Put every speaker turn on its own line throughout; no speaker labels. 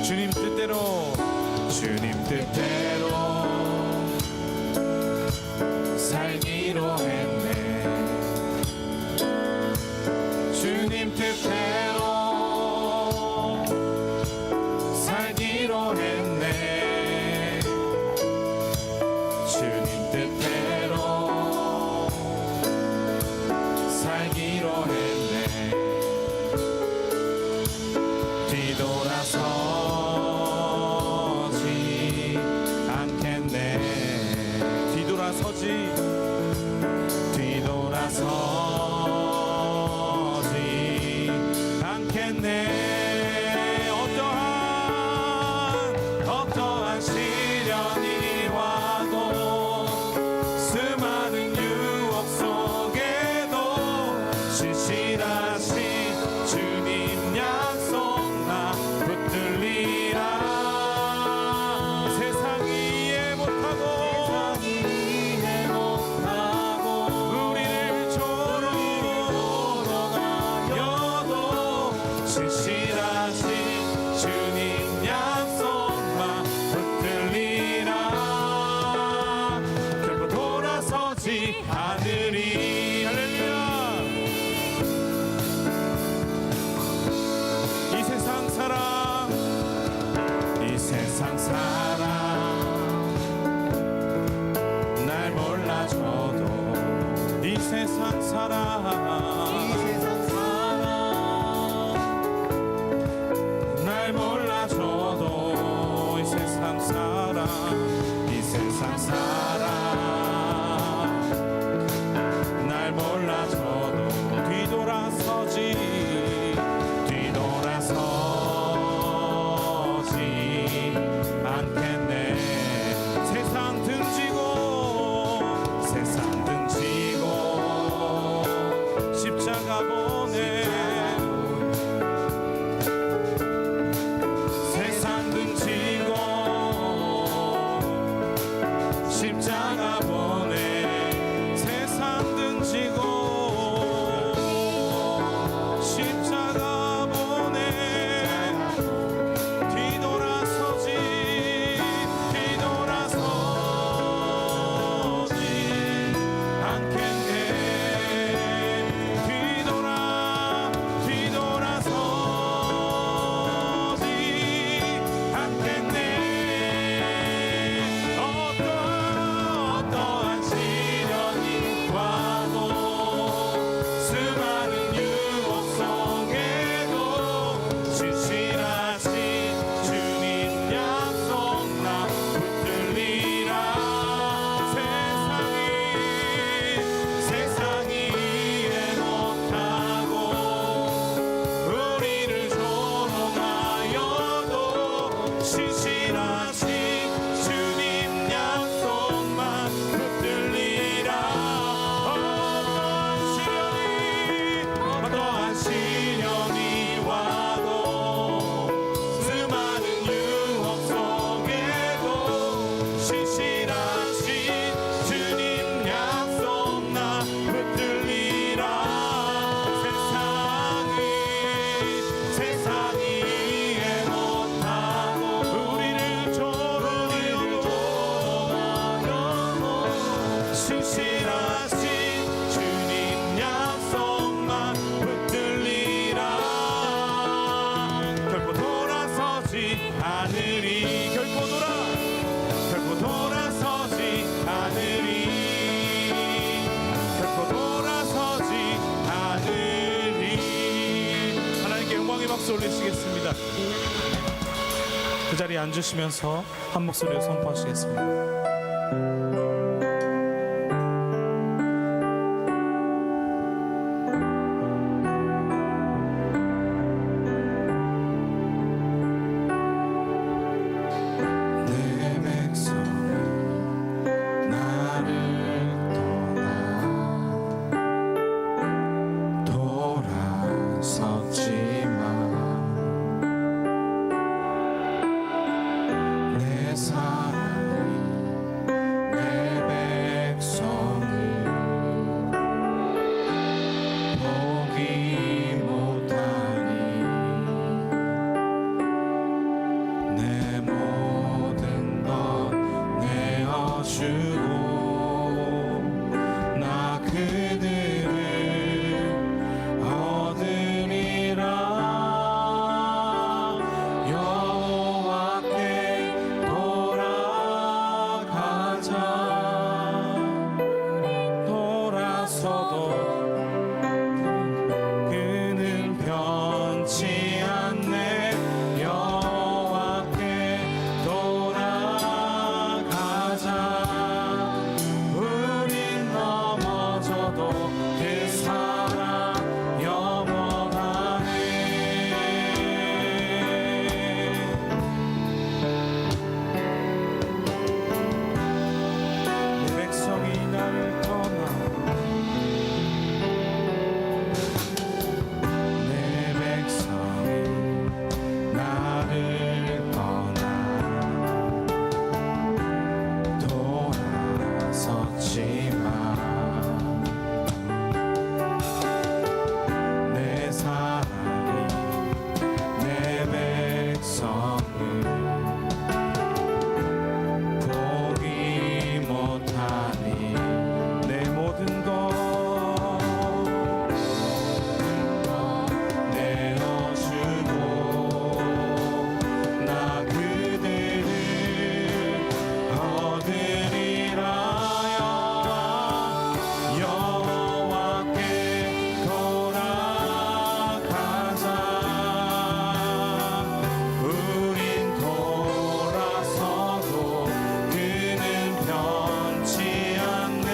주님 뜻대로 살기로 했네. 주님 뜻대로 살기로 했네. 주님 뜻대로 살기로 했네. 뒤돌아서지 않겠네. 뒤돌아서지 않겠네. 어떠한 시련이 와도 수많은 유혹 속에도 신실하신 주님 약속 나 붙들리라. 세상이 이해 못하고 우리를 조롱하여도 신실하신 주님 약속만 붙들리라. 결코 돌아서지 않으리. 할렐루야. 이 세상 사람 날 몰라줘도 이 세상 사람 날 몰라줘도 이 세상 사람 날 몰라줘도 뒤돌아서지 않겠네. 세상 등지고 십자가 보내. 세상 등지고 십자가 보내. 세상 등지고 십자가 보내. 뒤돌아서지 않겠네. 뒤돌아서지 않겠네. 어떠한 시련이 와도 수많은 유혹 속에도 신실하신 주님 약속 나 붙들리라. 세상이 이해 못하고 우리를 조롱하여도 신실하신 주님 약속만 붙들리라. 어떠한 시련이 와도 수많은 유혹 속에도 신실하신 주님 약속 나 붙들리라. 세상이 이해 못하고 우리를 조롱하여도 신실하신 주님 약속만 붙들리라. 결코 돌아서지 않으리. 결코 돌아서지 않으리. 결코 돌아서지 않으리. 하나님께 영광의 박수 올리시겠습니다. 그 자리에 앉으시면서 한 목소리로 선포하시겠습니다.
사랑이
주고 나 그들을 얻으리라. 여호와께 돌아가자. 돌아서도 그는 변치 않네. 여호와께 돌아가자. 우린 넘어져도 그 사랑 영원하네. 내 백성이 나를 떠나 내 백성이 나를 떠나 돌아섰지만 내 사랑이 내 백성을 보기 못하니 내 모든 것 내어주고 나 그들을 얻으리라. 여호와께 돌아가자. 우린 돌아서도 그는 변치 않네.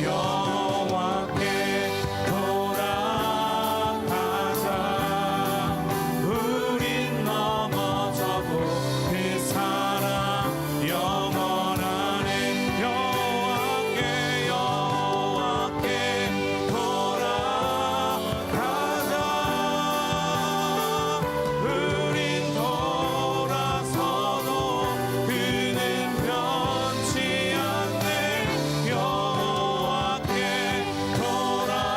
여호와께 돌아가자. 우린 넘어져도 그 사랑 영원하네. 여호와께 돌아가자. 우린 돌아서도 그는 변치 않네. 여호와께 돌아가자.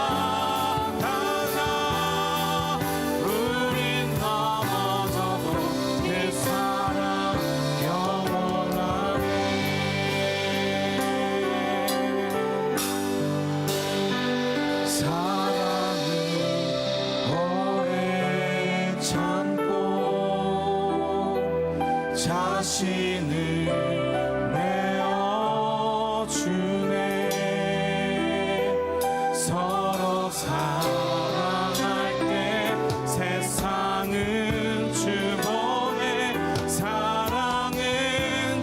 우린 넘어져도 그 사랑 영원하네. 사랑은 오래 참고 자신을 내어주네. 서로 사랑할 때 세상은 주보내. 사랑은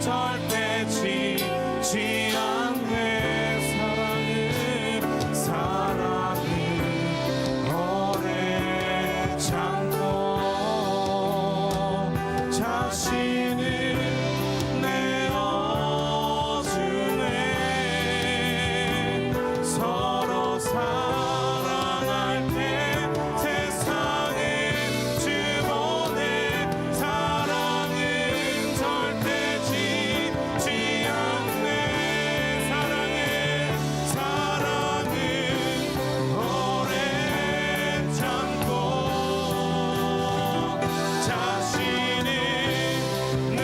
절대 지지 않네. 사랑은 오래 참고 자신을 내어주네. 서로 사랑할 때 세상은 주보내. 사랑은 절대 지지 않네. 사랑은 오래 참고 자신을 내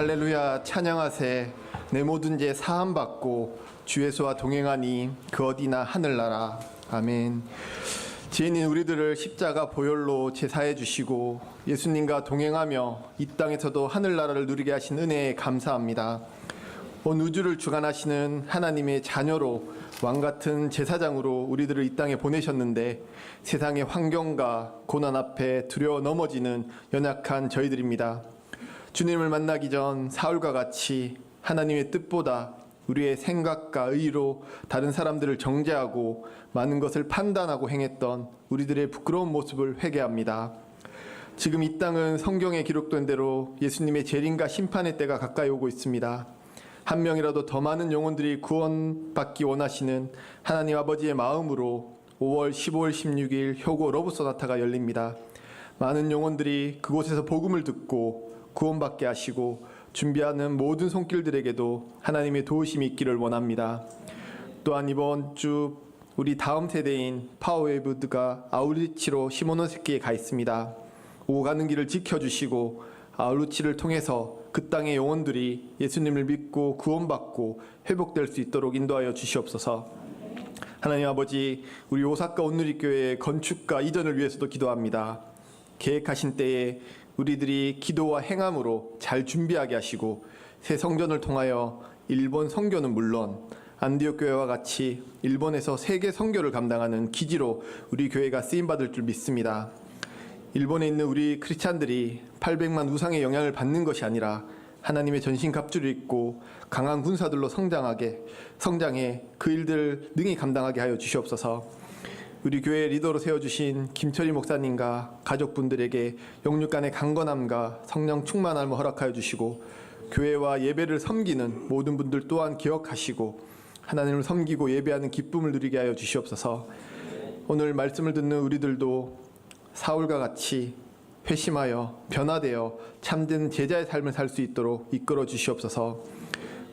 할렐루야 찬양하세. 내 모든 죄 사함 받고 주 예수와 동행하니 그 어디나 하늘나라. 아멘. 죄인인 우리들을 십자가 보혈로 제사해 주시고 예수님과 동행하며 이 땅에서도 하늘나라를 누리게 하신 은혜에 감사합니다. 온 우주를 주관하시는 하나님의 자녀로 왕같은 제사장으로 우리들을 이 땅에 보내셨는데 세상의 환경과 고난 앞에 두려워 넘어지는 연약한 저희들입니다. 주님을 만나기 전 사울과 같이 하나님의 뜻보다 우리의 생각과 의로 다른 사람들을 정죄하고 많은 것을 판단하고 행했던 우리들의 부끄러운 모습을 회개합니다. 지금 이 땅은 성경에 기록된 대로 예수님의 재림과 심판의 때가 가까이 오고 있습니다. 한 명이라도 더 많은 영혼들이 구원받기 원하시는 하나님 아버지의 마음으로 5월 15일 16일 효고 러브 소나타가 열립니다. 많은 영혼들이 그곳에서 복음을 듣고 구원받게 하시고 준비하는 모든 손길들에게도 하나님의 도우심이 있기를 원합니다. 또한 이번 주 우리 다음 세대인 파워웨이브드가 아우리치로 시모노세키에 가 있습니다. 오고 가는 길을 지켜주시고 아우리치를 통해서 그 땅의 영혼들이 예수님을 믿고 구원받고 회복될 수 있도록 인도하여 주시옵소서. 하나님 아버지, 우리 오사카 온누리교회의 건축과 이전을 위해서도 기도합니다. 계획하신 때에 우리들이 기도와 행함으로 잘 준비하게 하시고 새 성전을 통하여 일본 선교는 물론 안디옥 교회와 같이 일본에서 세계 선교를 감당하는 기지로 우리 교회가 쓰임받을 줄 믿습니다. 일본에 있는 우리 크리스찬들이 800만 우상의 영향을 받는 것이 아니라 하나님의 전신갑주를 입고 강한 군사들로 성장해 그 일들을 능히 감당하게 하여 주시옵소서. 우리 교회 리더로 세워주신 김철희 목사님과 가족분들에게 영육간의 강건함과 성령 충만함을 허락하여 주시고 교회와 예배를 섬기는 모든 분들 또한 기억하시고 하나님을 섬기고 예배하는 기쁨을 누리게 하여 주시옵소서. 오늘 말씀을 듣는 우리들도 사울과 같이 회심하여 변화되어 참된 제자의 삶을 살 수 있도록 이끌어 주시옵소서.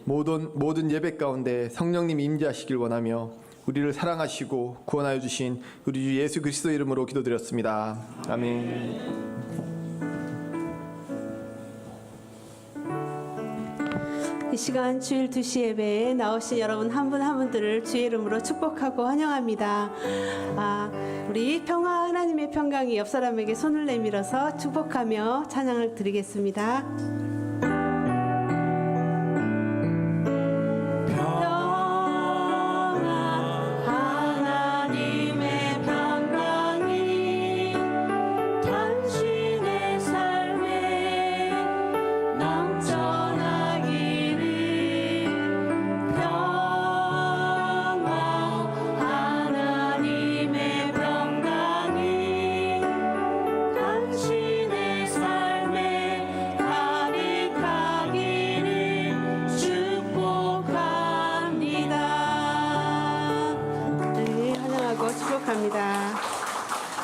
모든 예배 가운데 성령님이 임재하시길 원하며 우리를 사랑하시고 구원하여 주신 우리 주 예수 그리스도 이름으로 기도드렸습니다. 아멘.
이 시간 주일 2시 예배에 나오신 여러분 한 분 한 분들을 주의 이름으로 축복하고 환영합니다. 우리 평화 하나님의 평강이 옆 사람에게 손을 내밀어서 축복하며 찬양을 드리겠습니다.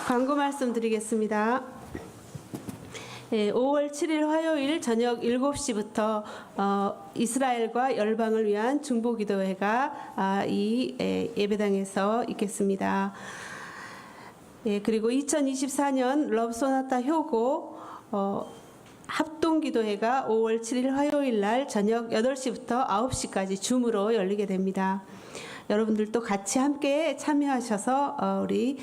광고 말씀드리겠습니다. 5월 7일 화요일 저녁 7시부터 이스라엘과 열방을 위한 중보기도회가 이 예배당에서 있겠습니다. 그리고 2024년 러브소나타 효고 합동기도회가 5월 7일 화요일 날 저녁 8시부터 9시까지 줌으로 열리게 됩니다. 여러분들도 같이 함께 참여하셔서 우리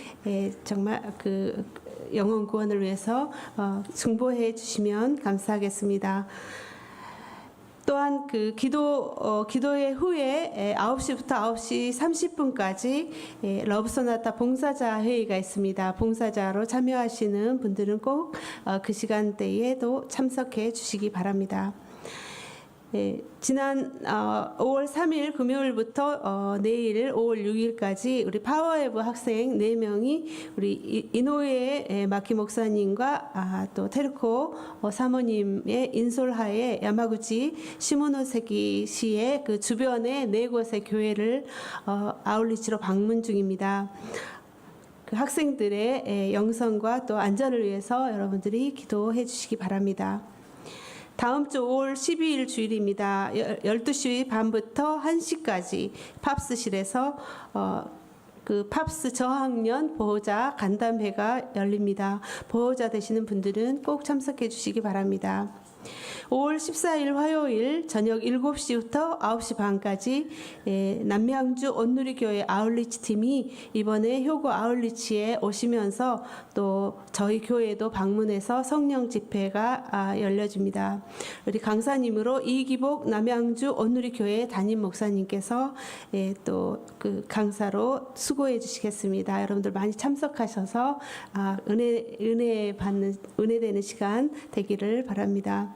정말 그 영혼 구원을 위해서 중보해 주시면 감사하겠습니다. 또한 그 기도회 후에 9시부터 9시 30분까지 러브소나타 봉사자 회의가 있습니다. 봉사자로 참여하시는 분들은 꼭 그 시간대에도 참석해 주시기 바랍니다. 지난 5월 3일 금요일부터 내일 5월 6일까지 우리 파워웨브 학생 4명이 우리 이노우에 마키 목사님과 또 테르코 사모님의 인솔하에 야마구치 시모노세키 시의 그 주변의 4곳의 교회를 아울리치로 방문 중입니다. 그 학생들의 영성과 또 안전을 위해서 여러분들이 기도해 주시기 바랍니다. 다음 주 5월 12일 주일입니다. 12시 반부터 1시까지 팝스실에서 그 팝스 저학년 보호자 간담회가 열립니다. 보호자 되시는 분들은 꼭 참석해 주시기 바랍니다. 5월 14일 화요일 저녁 7시부터 9시 반까지 남양주 온누리교회 아울리치 팀이 이번에 효고 아울리치에 오시면서 또 저희 교회도 방문해서 성령 집회가 열려집니다. 우리 강사님으로 이기복 남양주 온누리교회 담임 목사님께서 또 그 강사로 수고해 주시겠습니다. 여러분들 많이 참석하셔서 은혜 되는 시간 되기를 바랍니다.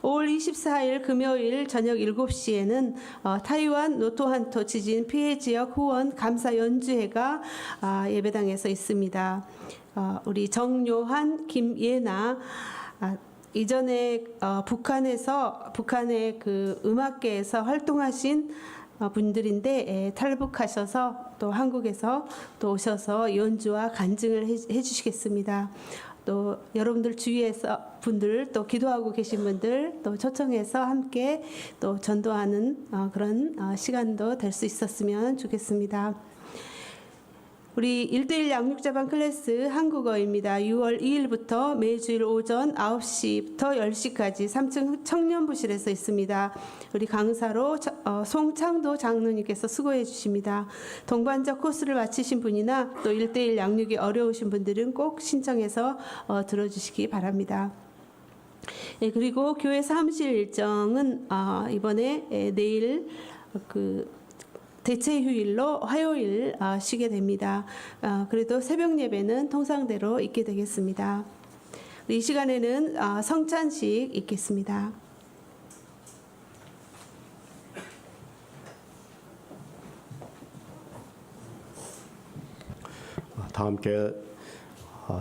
5월 24일 금요일 저녁 7시에는 타이완 노토한토 지진 피해 지역 후원 감사 연주회가 예배당에서 있습니다. 우리 정요한, 김예나 이전에 북한의 그 음악계에서 활동하신 분들인데 탈북하셔서 또 한국에서 또 오셔서 연주와 간증을 해주시겠습니다. 또 여러분들 주위에서 분들 또 기도하고 계신 분들 또 초청해서 함께 또 전도하는 그런 시간도 될 수 있었으면 좋겠습니다. 우리 1대1 양육자반 클래스 한국어입니다. 6월 2일부터 매주일 오전 9시부터 10시까지 3층 청년부실에서 있습니다. 우리 강사로 송창도 장로님께서 수고해 주십니다. 동반자 코스를 마치신 분이나 또 1대1 양육이 어려우신 분들은 꼭 신청해서 들어주시기 바랍니다. 그리고 교회 사무실 일정은 이번에 내일 대체 휴일로 화요일 쉬게 됩니다. 그래도 새벽 예배는 통상대로 있게 되겠습니다. 이 시간에는 성찬식 있겠습니다.
다 함께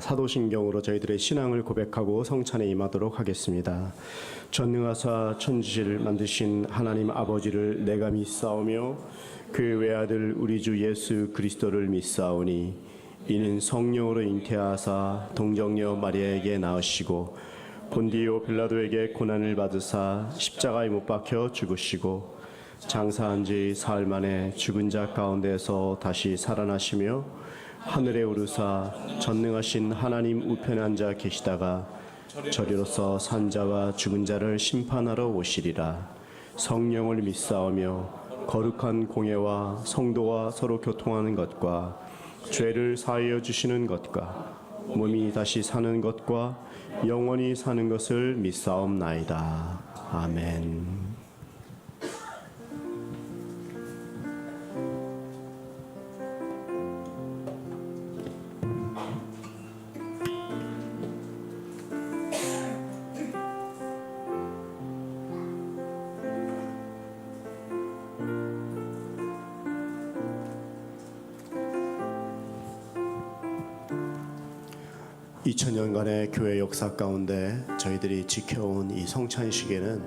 사도신경으로 저희들의 신앙을 고백하고 성찬에 임하도록 하겠습니다. 전능하사 천지를 만드신 하나님 아버지를 내가 믿사오며 그 외아들 우리 주 예수 그리스도를 믿사오니 이는 성령으로 잉태하사 동정녀 마리아에게 낳으시고 본디오 빌라도에게 고난을 받으사 십자가에 못 박혀 죽으시고 장사한 지 사흘 만에 죽은 자 가운데서 다시 살아나시며 하늘에 오르사 전능하신 하나님 우편에 앉아 계시다가 저리로서 산 자와 죽은 자를 심판하러 오시리라. 성령을 믿사오며 거룩한 공예와 성도와 서로 교통하는 것과 죄를 사하여 주시는 것과 몸이 다시 사는 것과 영원히 사는 것을 믿사옵나이다. 아멘. 2000년간의 교회 역사 가운데 저희들이 지켜온 이 성찬식에는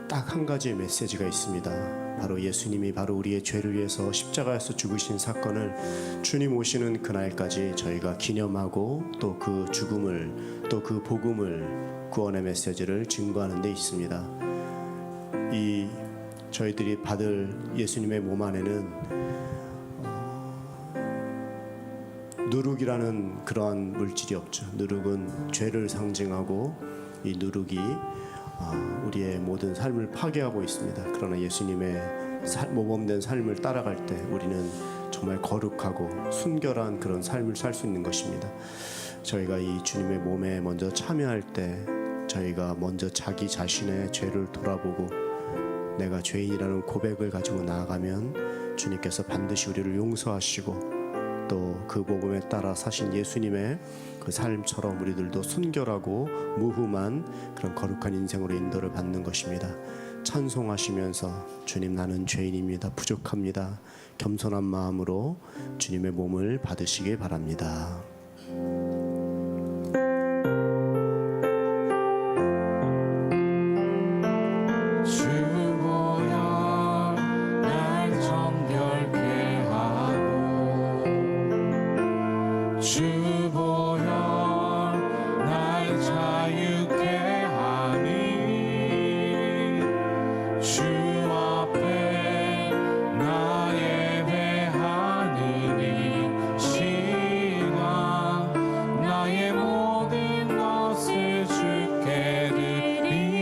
딱 한 가지 메시지가 있습니다. 바로 예수님이 바로 우리의 죄를 위해서 십자가에서 죽으신 사건을 주님 오시는 그날까지 저희가 기념하고 또 그 죽음을 또 그 복음을 구원의 메시지를 증거하는 데 있습니다. 이 저희들이 받을 예수님의 몸 안에는 누룩이라는 그러한 물질이 없죠. 누룩은 죄를 상징하고 이 누룩이 우리의 모든 삶을 파괴하고 있습니다. 그러나 예수님의 모범된 삶을 따라갈 때 우리는 정말 거룩하고 순결한 그런 삶을 살 수 있는 것입니다. 저희가 이 주님의 몸에 먼저 참여할 때 저희가 먼저 자기 자신의 죄를 돌아보고 내가 죄인이라는 고백을 가지고 나아가면 주님께서 반드시 우리를 용서하시고 또 그 복음에 따라 사신 예수님의 그 삶처럼 우리들도 순결하고 무흠한 그런 거룩한 인생으로 인도를 받는 것입니다. 찬송하시면서 주님 나는 죄인입니다. 부족합니다. 겸손한 마음으로 주님의 몸을 받으시길 바랍니다.
나의 모든 것을 주께 드리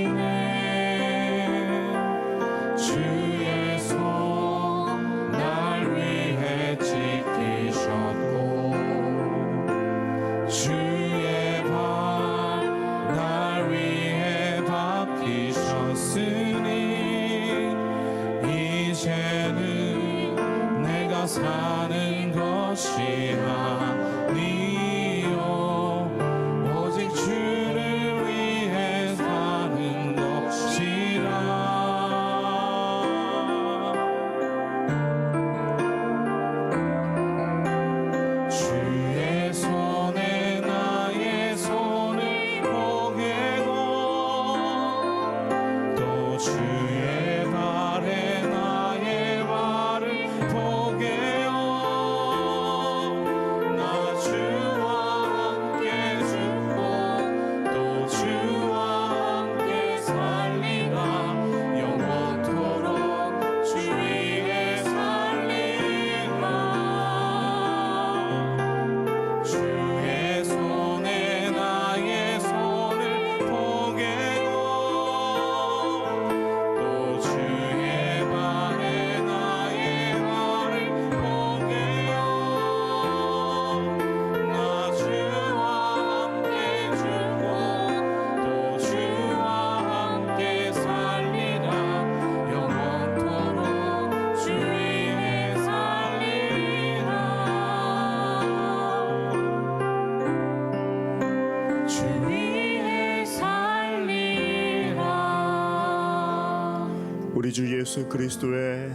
우리 주 예수 그리스도의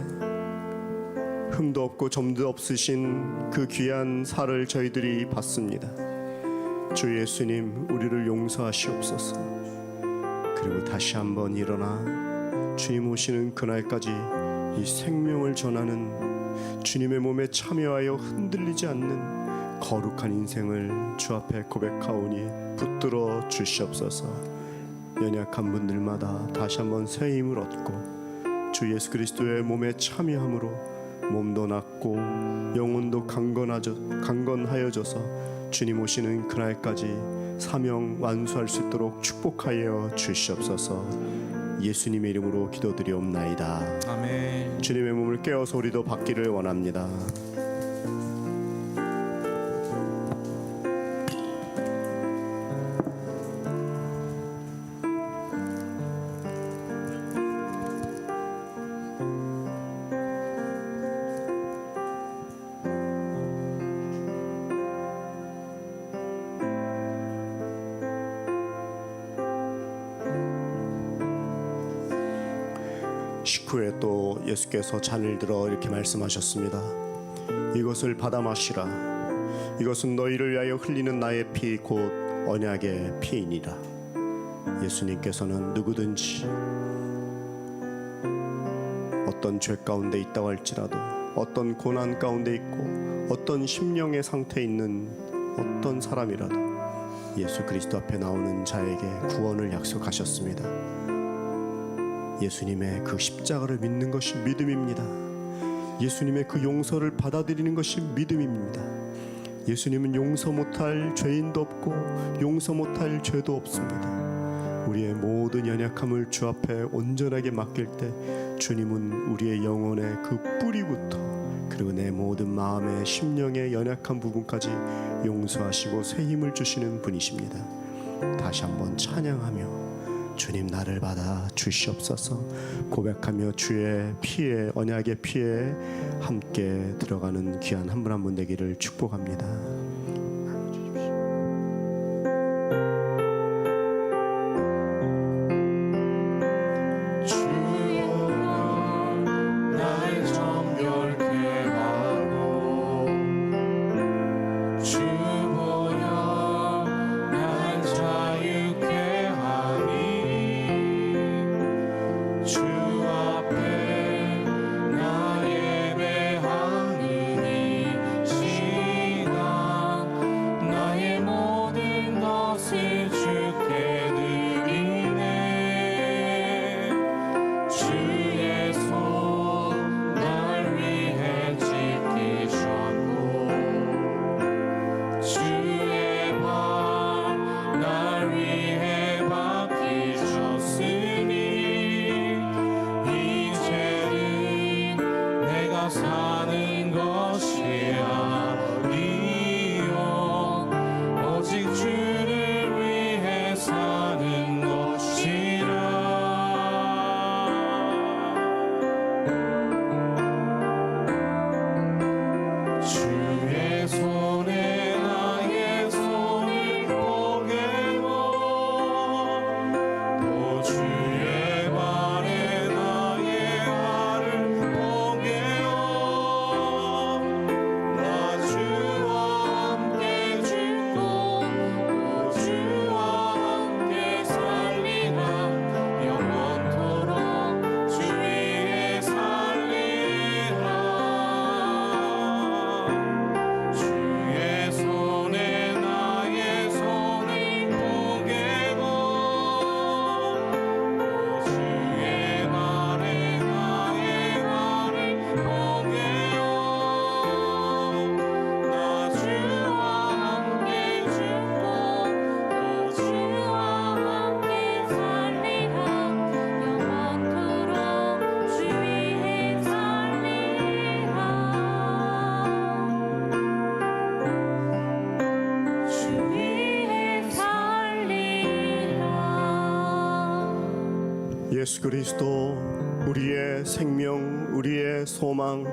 흠도 없고 점도 없으신 그 귀한 살을 저희들이 받습니다. 주 예수님, 우리를 용서하시옵소서. 그리고 다시 한번 일어나 주님 오시는 그날까지 이 생명을 전하는 주님의 몸에 참여하여 흔들리지 않는 거룩한 인생을 주 앞에 고백하오니 붙들어 주시옵소서. 연약한 분들마다 다시 한번 새 힘을 얻고 주 예수 그리스도의 몸에 참여함으로 몸도 낫고 영혼도 강건하여져서 주님 오시는 그날까지 사명 완수할 수 있도록 축복하여 주시옵소서. 예수님의 이름으로 기도드리옵나이다.
아멘.
주님의 몸을 깨어서 우리도 받기를 원합니다. 식후에 또 예수께서 잔을 들어 이렇게 말씀하셨습니다. 이것을 받아 마시라. 이것은 너희를 위하여 흘리는 나의 피 곧 언약의 피이니라. 예수님께서는 누구든지 어떤 죄 가운데 있다고 할지라도, 어떤 고난 가운데 있고 어떤 심령의 상태에 있는 어떤 사람이라도 예수 그리스도 앞에 나오는 자에게 구원을 약속하셨습니다. 예수님의 그 십자가를 믿는 것이 믿음입니다. 예수님의 그 용서를 받아들이는 것이 믿음입니다. 예수님은 용서 못할 죄인도 없고 용서 못할 죄도 없습니다. 우리의 모든 연약함을 주 앞에 온전하게 맡길 때 주님은 우리의 영혼의 그 뿌리부터 그리고 내 모든 마음의 심령의 연약한 부분까지 용서하시고 새 힘을 주시는 분이십니다. 다시 한번 찬양하며 주님 나를 받아 주시옵소서 고백하며 주의 피에, 언약의 피에 함께 들어가는 귀한 한 분 한 분 되기를 축복합니다.
날 정결케 하고 주 보여 날 자유케 하니 주 앞에 나 예배하는 이 시간 나의 모든 것을 주께 드리네 주의 손 날 위해 지키셨고 주의 발 날 위해 박히셨으니 이제는 내가 사는 것이 아니요 오직 주를 위해 사는 것이라. 주의 손에 나의 손을 포개고 또 주의 발에 나의 발을 포개어 나 주와 함께 죽고 또 주와 함께 살리라 영원토록 주 위에 살리라. 주의 손에 나의 손을 포개고 또 주의 발에 나의 발을 포개어 나 주와 함께 죽고 또 주와 함께 살리라 영원토록 주 위에 살리라. 주 위에 살리라.
예수 그리스도 우리의 생명, 우리의 소망,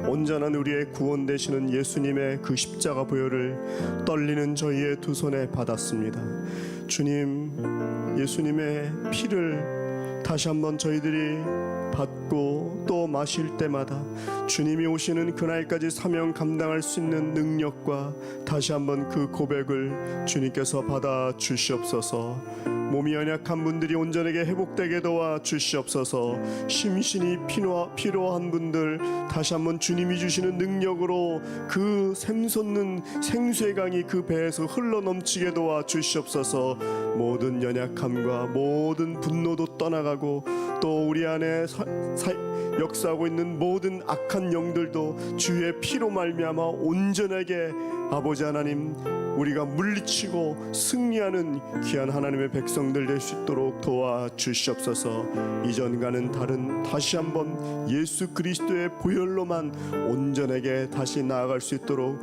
온전한 우리의 구원 되시는 예수님의 그 십자가 보혈을 떨리는 저희의 두 손에 받았습니다. 주님, 예수님의 피를 다시 한번 저희들이 받고 먹고 또 마실 때마다 주님이 오시는 그날까지 사명 감당할 수 있는 능력과 다시 한번 그 고백을 주님께서 받아 주시옵소서. 몸이 연약한 분들이 온전하게 회복되게 도와 주시옵소서. 심신이 피로한 분들 다시 한번 주님이 주시는 능력으로 그 샘솟는 생수의 강이 그 배에서 흘러넘치게 도와 주시옵소서. 모든 연약함과 모든 분노도 떠나가고 또 우리 안에 역사하고 있는 모든 악한 영들도 주의 피로 말미암아 온전하게 아버지 하나님 우리가 물리치고 승리하는 귀한 하나님의 백성들 될 수 있도록 도와주시옵소서. 이전과는 다른 다시 한번 예수 그리스도의 보혈로만 온전하게 다시 나아갈 수 있도록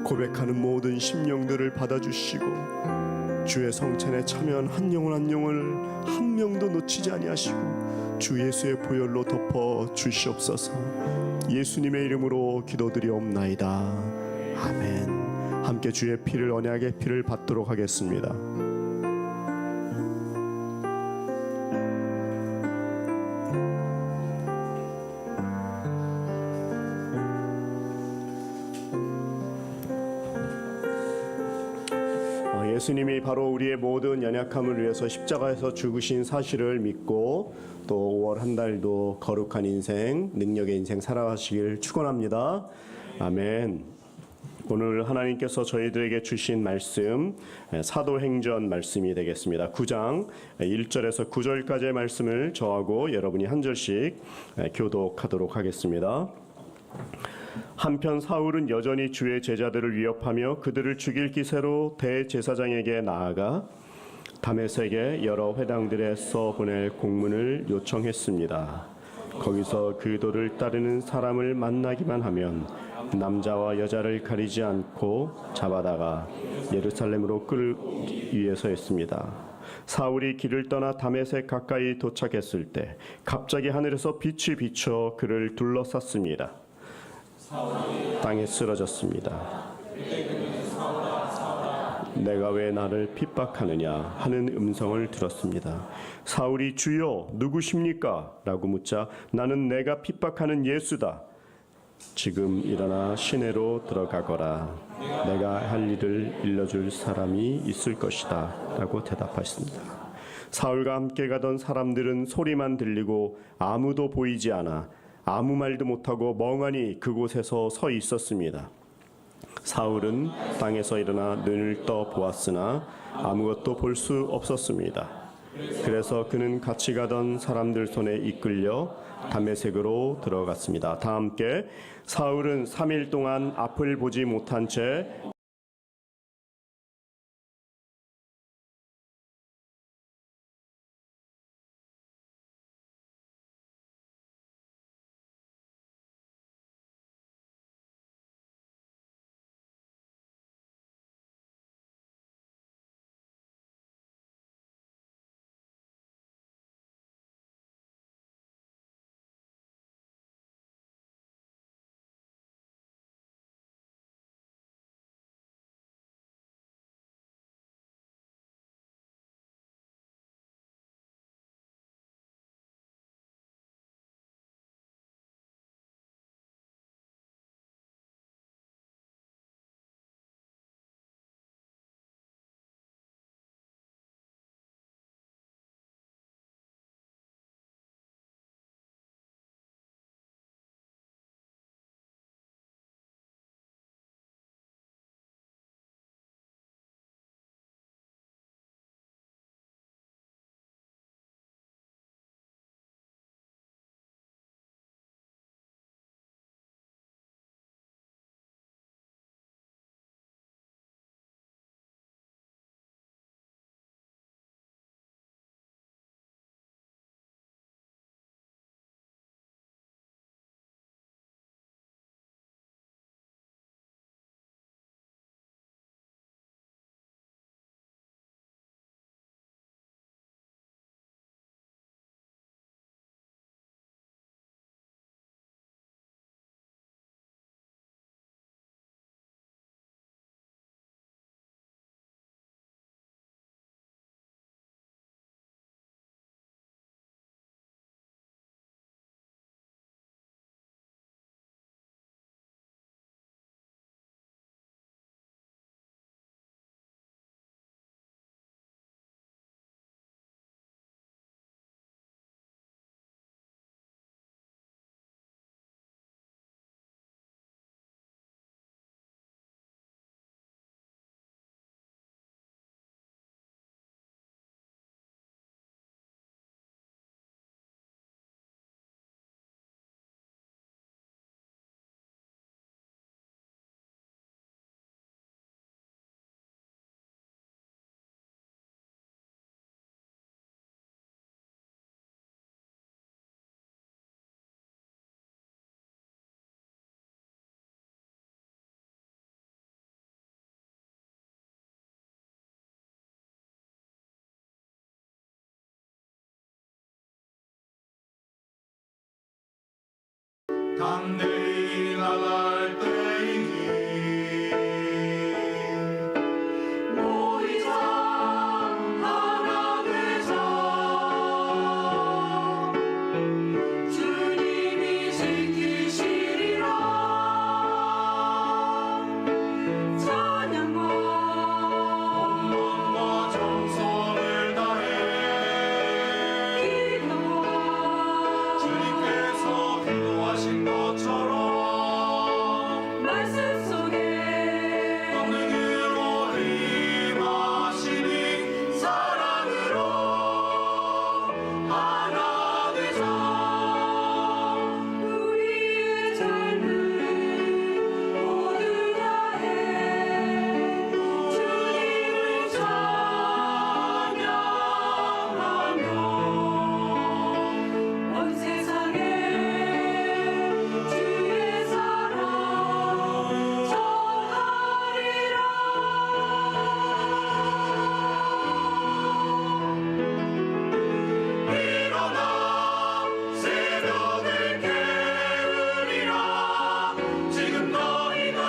고백하는 모든 심령들을 받아주시고 주의 성찬에 참여한 한 영혼 한 영혼을 한 명도 놓치지 아니하시고 주 예수의 보혈로 덮어 주시옵소서. 예수님의 이름으로 기도드리옵나이다. 아멘. 함께 주의 피를 언약의 피를 받도록 하겠습니다. 예수님이 바로 우리의 모든 연약함을 위해서 십자가에서 죽으신 사실을 믿고 또 5월 한 달도 거룩한 인생, 능력의 인생 살아가시길 축원합니다. 아멘. 오늘 하나님께서 저희들에게 주신 말씀 사도행전 말씀이 되겠습니다. 9장 1절에서 9절까지의 말씀을 저하고 여러분이 한 절씩 교독하도록 하겠습니다. 한편 사울은 여전히 주의 제자들을 위협하며 그들을 죽일 기세로 대제사장에게 나아가 다메섹에 여러 회당들에 써 보낼 공문을 요청했습니다. 거기서 그도를 따르는 사람을 만나기만 하면 남자와 여자를 가리지 않고 잡아다가 예루살렘으로 끌기 위해서 했습니다. 사울이 길을 떠나 다메섹 가까이 도착했을 때 갑자기 하늘에서 빛이 비쳐 그를 둘러쌌습니다. 땅에 쓰러졌습니다. 내가 왜 나를 핍박하느냐 하는 음성을 들었습니다. 사울이 주여 누구십니까? 라고 묻자 나는 내가 핍박하는 예수다. 지금 일어나 시내로 들어가거라. 내가 할 일을 일러줄 사람이 있을 것이다. 라고 대답하셨습니다. 사울과 함께 가던 사람들은 소리만 들리고 아무도 보이지 않아 아무 말도 못하고 멍하니 그곳에서 서 있었습니다. 사울은 땅에서 일어나 눈을 떠 보았으나 아무것도 볼 수 없었습니다. 그래서 그는 같이 가던 사람들 손에 이끌려 다메섹으로 들어갔습니다. 다 함께 사울은 3일 동안 앞을 보지 못한 채
담대히 나갈 때이니 모이자 하나 되자 주님이 지키시리라
찬양과
온마음과 정성을 다해
기도와
주님께서 기도하신 것처럼
말씀 속에
권능으로 임하시니 사랑으로 하나 되자
우리의 삶을 모두 다해 주님을 찬양하며 온 세상에 주의 사랑 전하리라.
일어나 새벽을 깨우리라 지금 너희가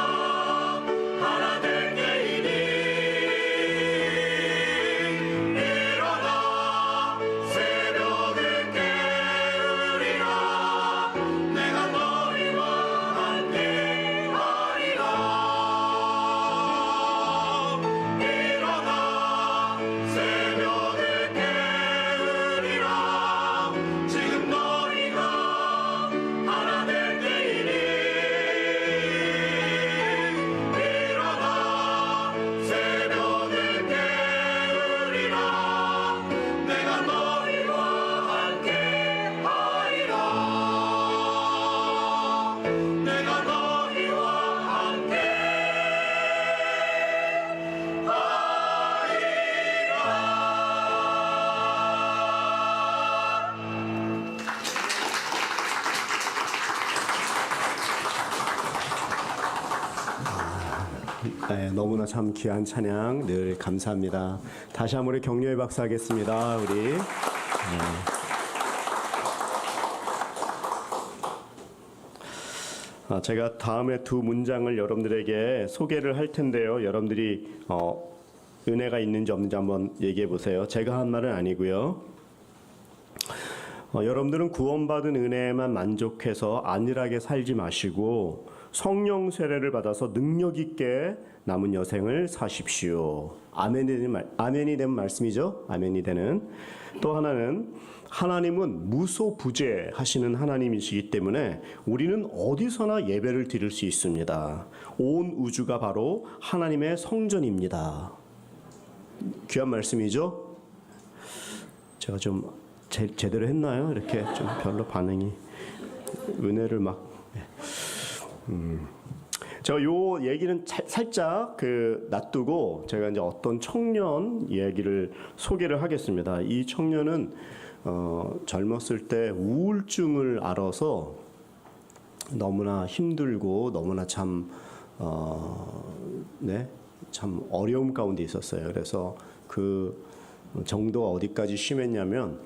하나 될 때이니 일어나 새벽을 깨우리라 내가 너희와 함께하리라 일어나 새벽을 깨우리라 지금 너희가 하나 될 때이니 일어나 새벽을 깨우리라 내가 너희와 함께하리라 내가 너희와
네, 너무나 참 귀한 찬양 늘 감사합니다. 다시 한번 우리 격려의 박수 하겠습니다. 우리 제가 다음에 두 문장을 여러분들에게 소개를 할 텐데요. 여러분들이 은혜가 있는지 없는지 한번 얘기해 보세요. 제가 한 말은 아니고요. 여러분들은 구원받은 은혜에만 만족해서 안일하게 살지 마시고 성령 세례를 받아서 능력 있게 남은 여생을 사십시오. 아멘이 되는 말씀이죠. 아멘이 되는. 또 하나는 하나님은 무소부재하시는 하나님이시기 때문에 우리는 어디서나 예배를 드릴 수 있습니다. 온 우주가 바로 하나님의 성전입니다. 귀한 말씀이죠. 제가 좀 제대로 했나요? 이렇게 좀 별로 반응이 은혜를 막 제가 요 얘기는 살짝 놔두고 제가 이제 어떤 청년 얘기를 소개를 하겠습니다. 이 청년은 젊었을 때 우울증을 앓아서 너무나 힘들고 너무나 참 어려움 가운데 있었어요. 그래서 그 정도가 어디까지 심했냐면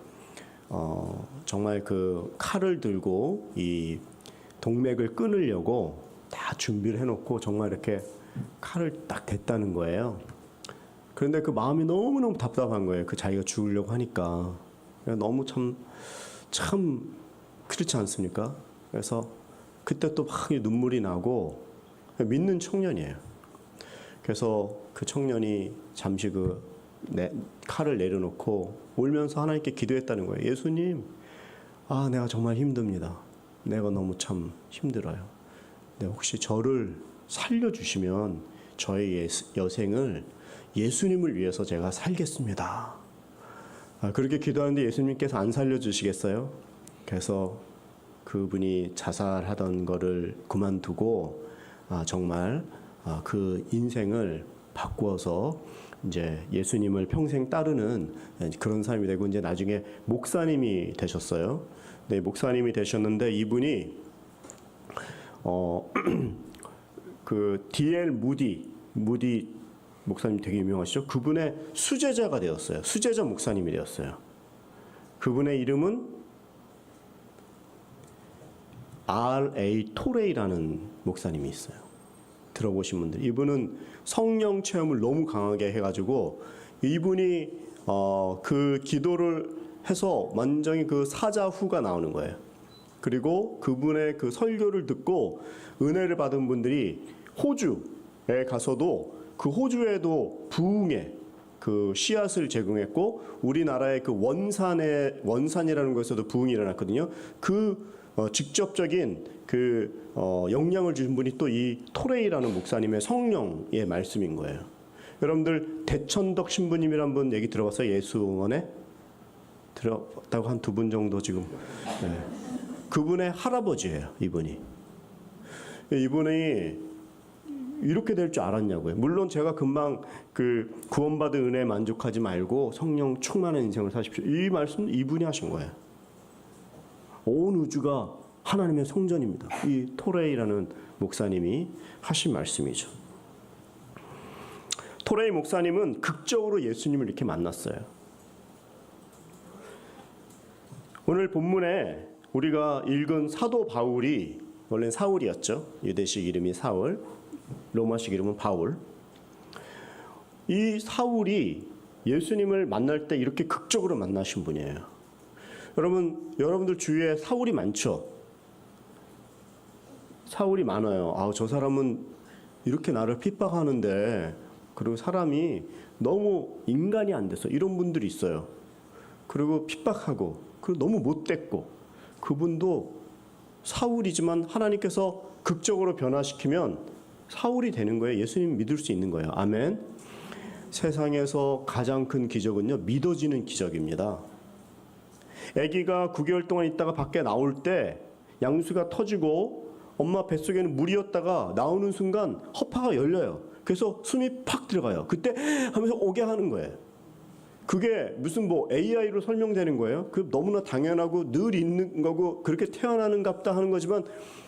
정말 그 칼을 들고 이 동맥을 끊으려고 다 준비를 해놓고 정말 이렇게 칼을 딱 댔다는 거예요. 그런데 그 마음이 너무너무 답답한 거예요. 그 자기가 죽으려고 하니까. 너무 참 그렇지 않습니까? 그래서 그때 또 막 눈물이 나고 믿는 청년이에요. 그래서 그 청년이 잠시 칼을 내려놓고 울면서 하나님께 기도했다는 거예요. 예수님, 내가 정말 힘듭니다. 내가 너무 참 힘들어요. 네, 혹시 저를 살려주시면 저의 여생을 예수님을 위해서 제가 살겠습니다. 그렇게 기도하는데 예수님께서 안 살려주시겠어요? 그래서 그분이 자살하던 거를 그만두고 정말 그 인생을 바꾸어서 이제 예수님을 평생 따르는 그런 사람이 되고 이제 나중에 목사님이 되셨어요. 네, 목사님이 되셨는데 이분이 그 D.L. 무디 목사님 되게 유명하시죠? 그분의 수제자가 되었어요. 수제자 목사님이 되었어요. 그분의 이름은 R.A. 토레이라는 목사님이 있어요. 들어보신 분들, 이분은 성령 체험을 너무 강하게 해가지고 이분이 그 기도를 해서 완전히 그 사자후가 나오는 거예요. 그리고 그분의 그 설교를 듣고 은혜를 받은 분들이 호주에 가서도 그 호주에도 부흥의 그 씨앗을 제공했고, 우리나라의 그 원산이라는 곳에서도 부흥이 일어났거든요. 그 직접적인 그 영향을 주신 분이 또 이 토레이라는 목사님의 성령의 말씀인 거예요. 여러분들 대천덕 신부님이란 분 얘기 들어봤어요? 예수원에 들었다고 한 2분 정도 지금. 네. 그분의 할아버지예요, 이분이. 이분이 이렇게 될 줄 알았냐고요. 물론 제가 금방 그 구원받은 은혜에 만족하지 말고 성령 충만한 인생을 사십시오, 이 말씀 이분이 하신 거예요. 온 우주가 하나님의 성전입니다. 이 토레이라는 목사님이 하신 말씀이죠. 토레이 목사님은 극적으로 예수님을 이렇게 만났어요. 오늘 본문에 우리가 읽은 사도 바울이, 원래는 사울이었죠. 유대식 이름이 사울, 로마식 이름은 바울. 이 사울이 예수님을 만날 때 이렇게 극적으로 만나신 분이에요. 여러분들 주위에 사울이 많죠? 사울이 많아요. 저 사람은 이렇게 나를 핍박하는데, 그리고 사람이 너무 인간이 안 돼서 이런 분들이 있어요. 그리고 핍박하고, 그리고 너무 못됐고, 그분도 사울이지만 하나님께서 극적으로 변화시키면 사울이 되는 거예요. 예수님 믿을 수 있는 거예요. 아멘. 세상에서 가장 큰 기적은요, 믿어지는 기적입니다. 아기가 9개월 동안 있다가 밖에 나올 때 양수가 터지고 엄마 뱃속에는 물이었다가 나오는 순간 허파가 열려요. 그래서 숨이 팍 들어가요. 그때 하면서 오게 하는 거예요. 그게 무슨 AI로 설명되는 거예요. 그 너무나 당연하고 늘 있는 거고 그렇게 태어나는갑다 하는 거지만,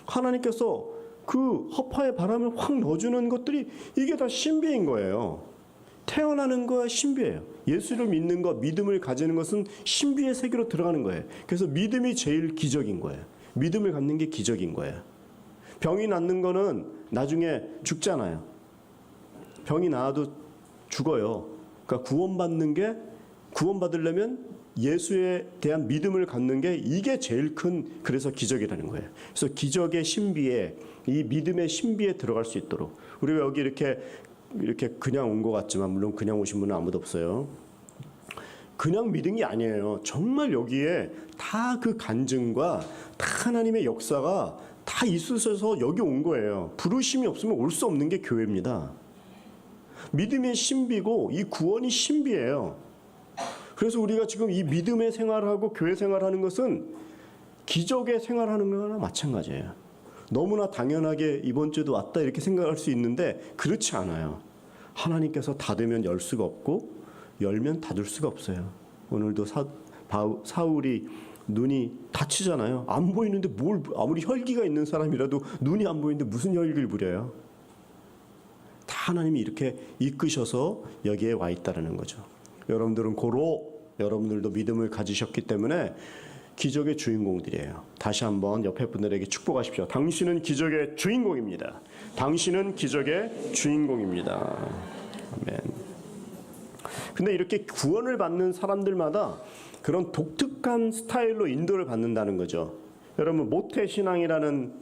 하나님께서 그 허파에 바람을 확 넣어주는 것들이 이게 다 신비인 거예요. 태어나는 거야 신비예요. 예수를 믿는 것, 믿음을 가지는 것은 신비의 세계로 들어가는 거예요. 그래서 믿음이 제일 기적인 거예요. 믿음을 갖는 게 기적인 거예요. 병이 낫는 거는 나중에 죽잖아요. 병이 나아도 죽어요. 그러니까 구원받으려면 예수에 대한 믿음을 갖는 게 이게 제일 큰, 그래서 기적이라는 거예요. 그래서 기적의 신비에, 이 믿음의 신비에 들어갈 수 있도록, 우리가 여기 이렇게 그냥 온 것 같지만, 물론 그냥 오신 분은 아무도 없어요. 그냥 믿은 게 아니에요. 정말 여기에 다 그 간증과 다 하나님의 역사가 다 있으셔서 여기 온 거예요. 부르심이 없으면 올 수 없는 게 교회입니다. 믿음의 신비고 이 구원이 신비예요. 그래서 우리가 지금 이 믿음의 생활하고 교회 생활하는 것은 기적의 생활하는 거나 마찬가지예요. 너무나 당연하게 이번 주도 왔다 이렇게 생각할 수 있는데 그렇지 않아요. 하나님께서 닫으면 열 수가 없고 열면 닫을 수가 없어요. 오늘도 사울이 눈이 다치잖아요. 안 보이는데 아무리 혈기가 있는 사람이라도 눈이 안 보이는데 무슨 혈기를 부려요. 다 하나님이 이렇게 이끄셔서 여기에 와 있다는 거죠. 여러분들도 믿음을 가지셨기 때문에 기적의 주인공들이에요. 다시 한번 옆에 분들에게 축복하십시오. 당신은 기적의 주인공입니다. 당신은 기적의 주인공입니다. 아멘. 근데 이렇게 구원을 받는 사람들마다 그런 독특한 스타일로 인도를 받는다는 거죠. 여러분, 모태 신앙이라는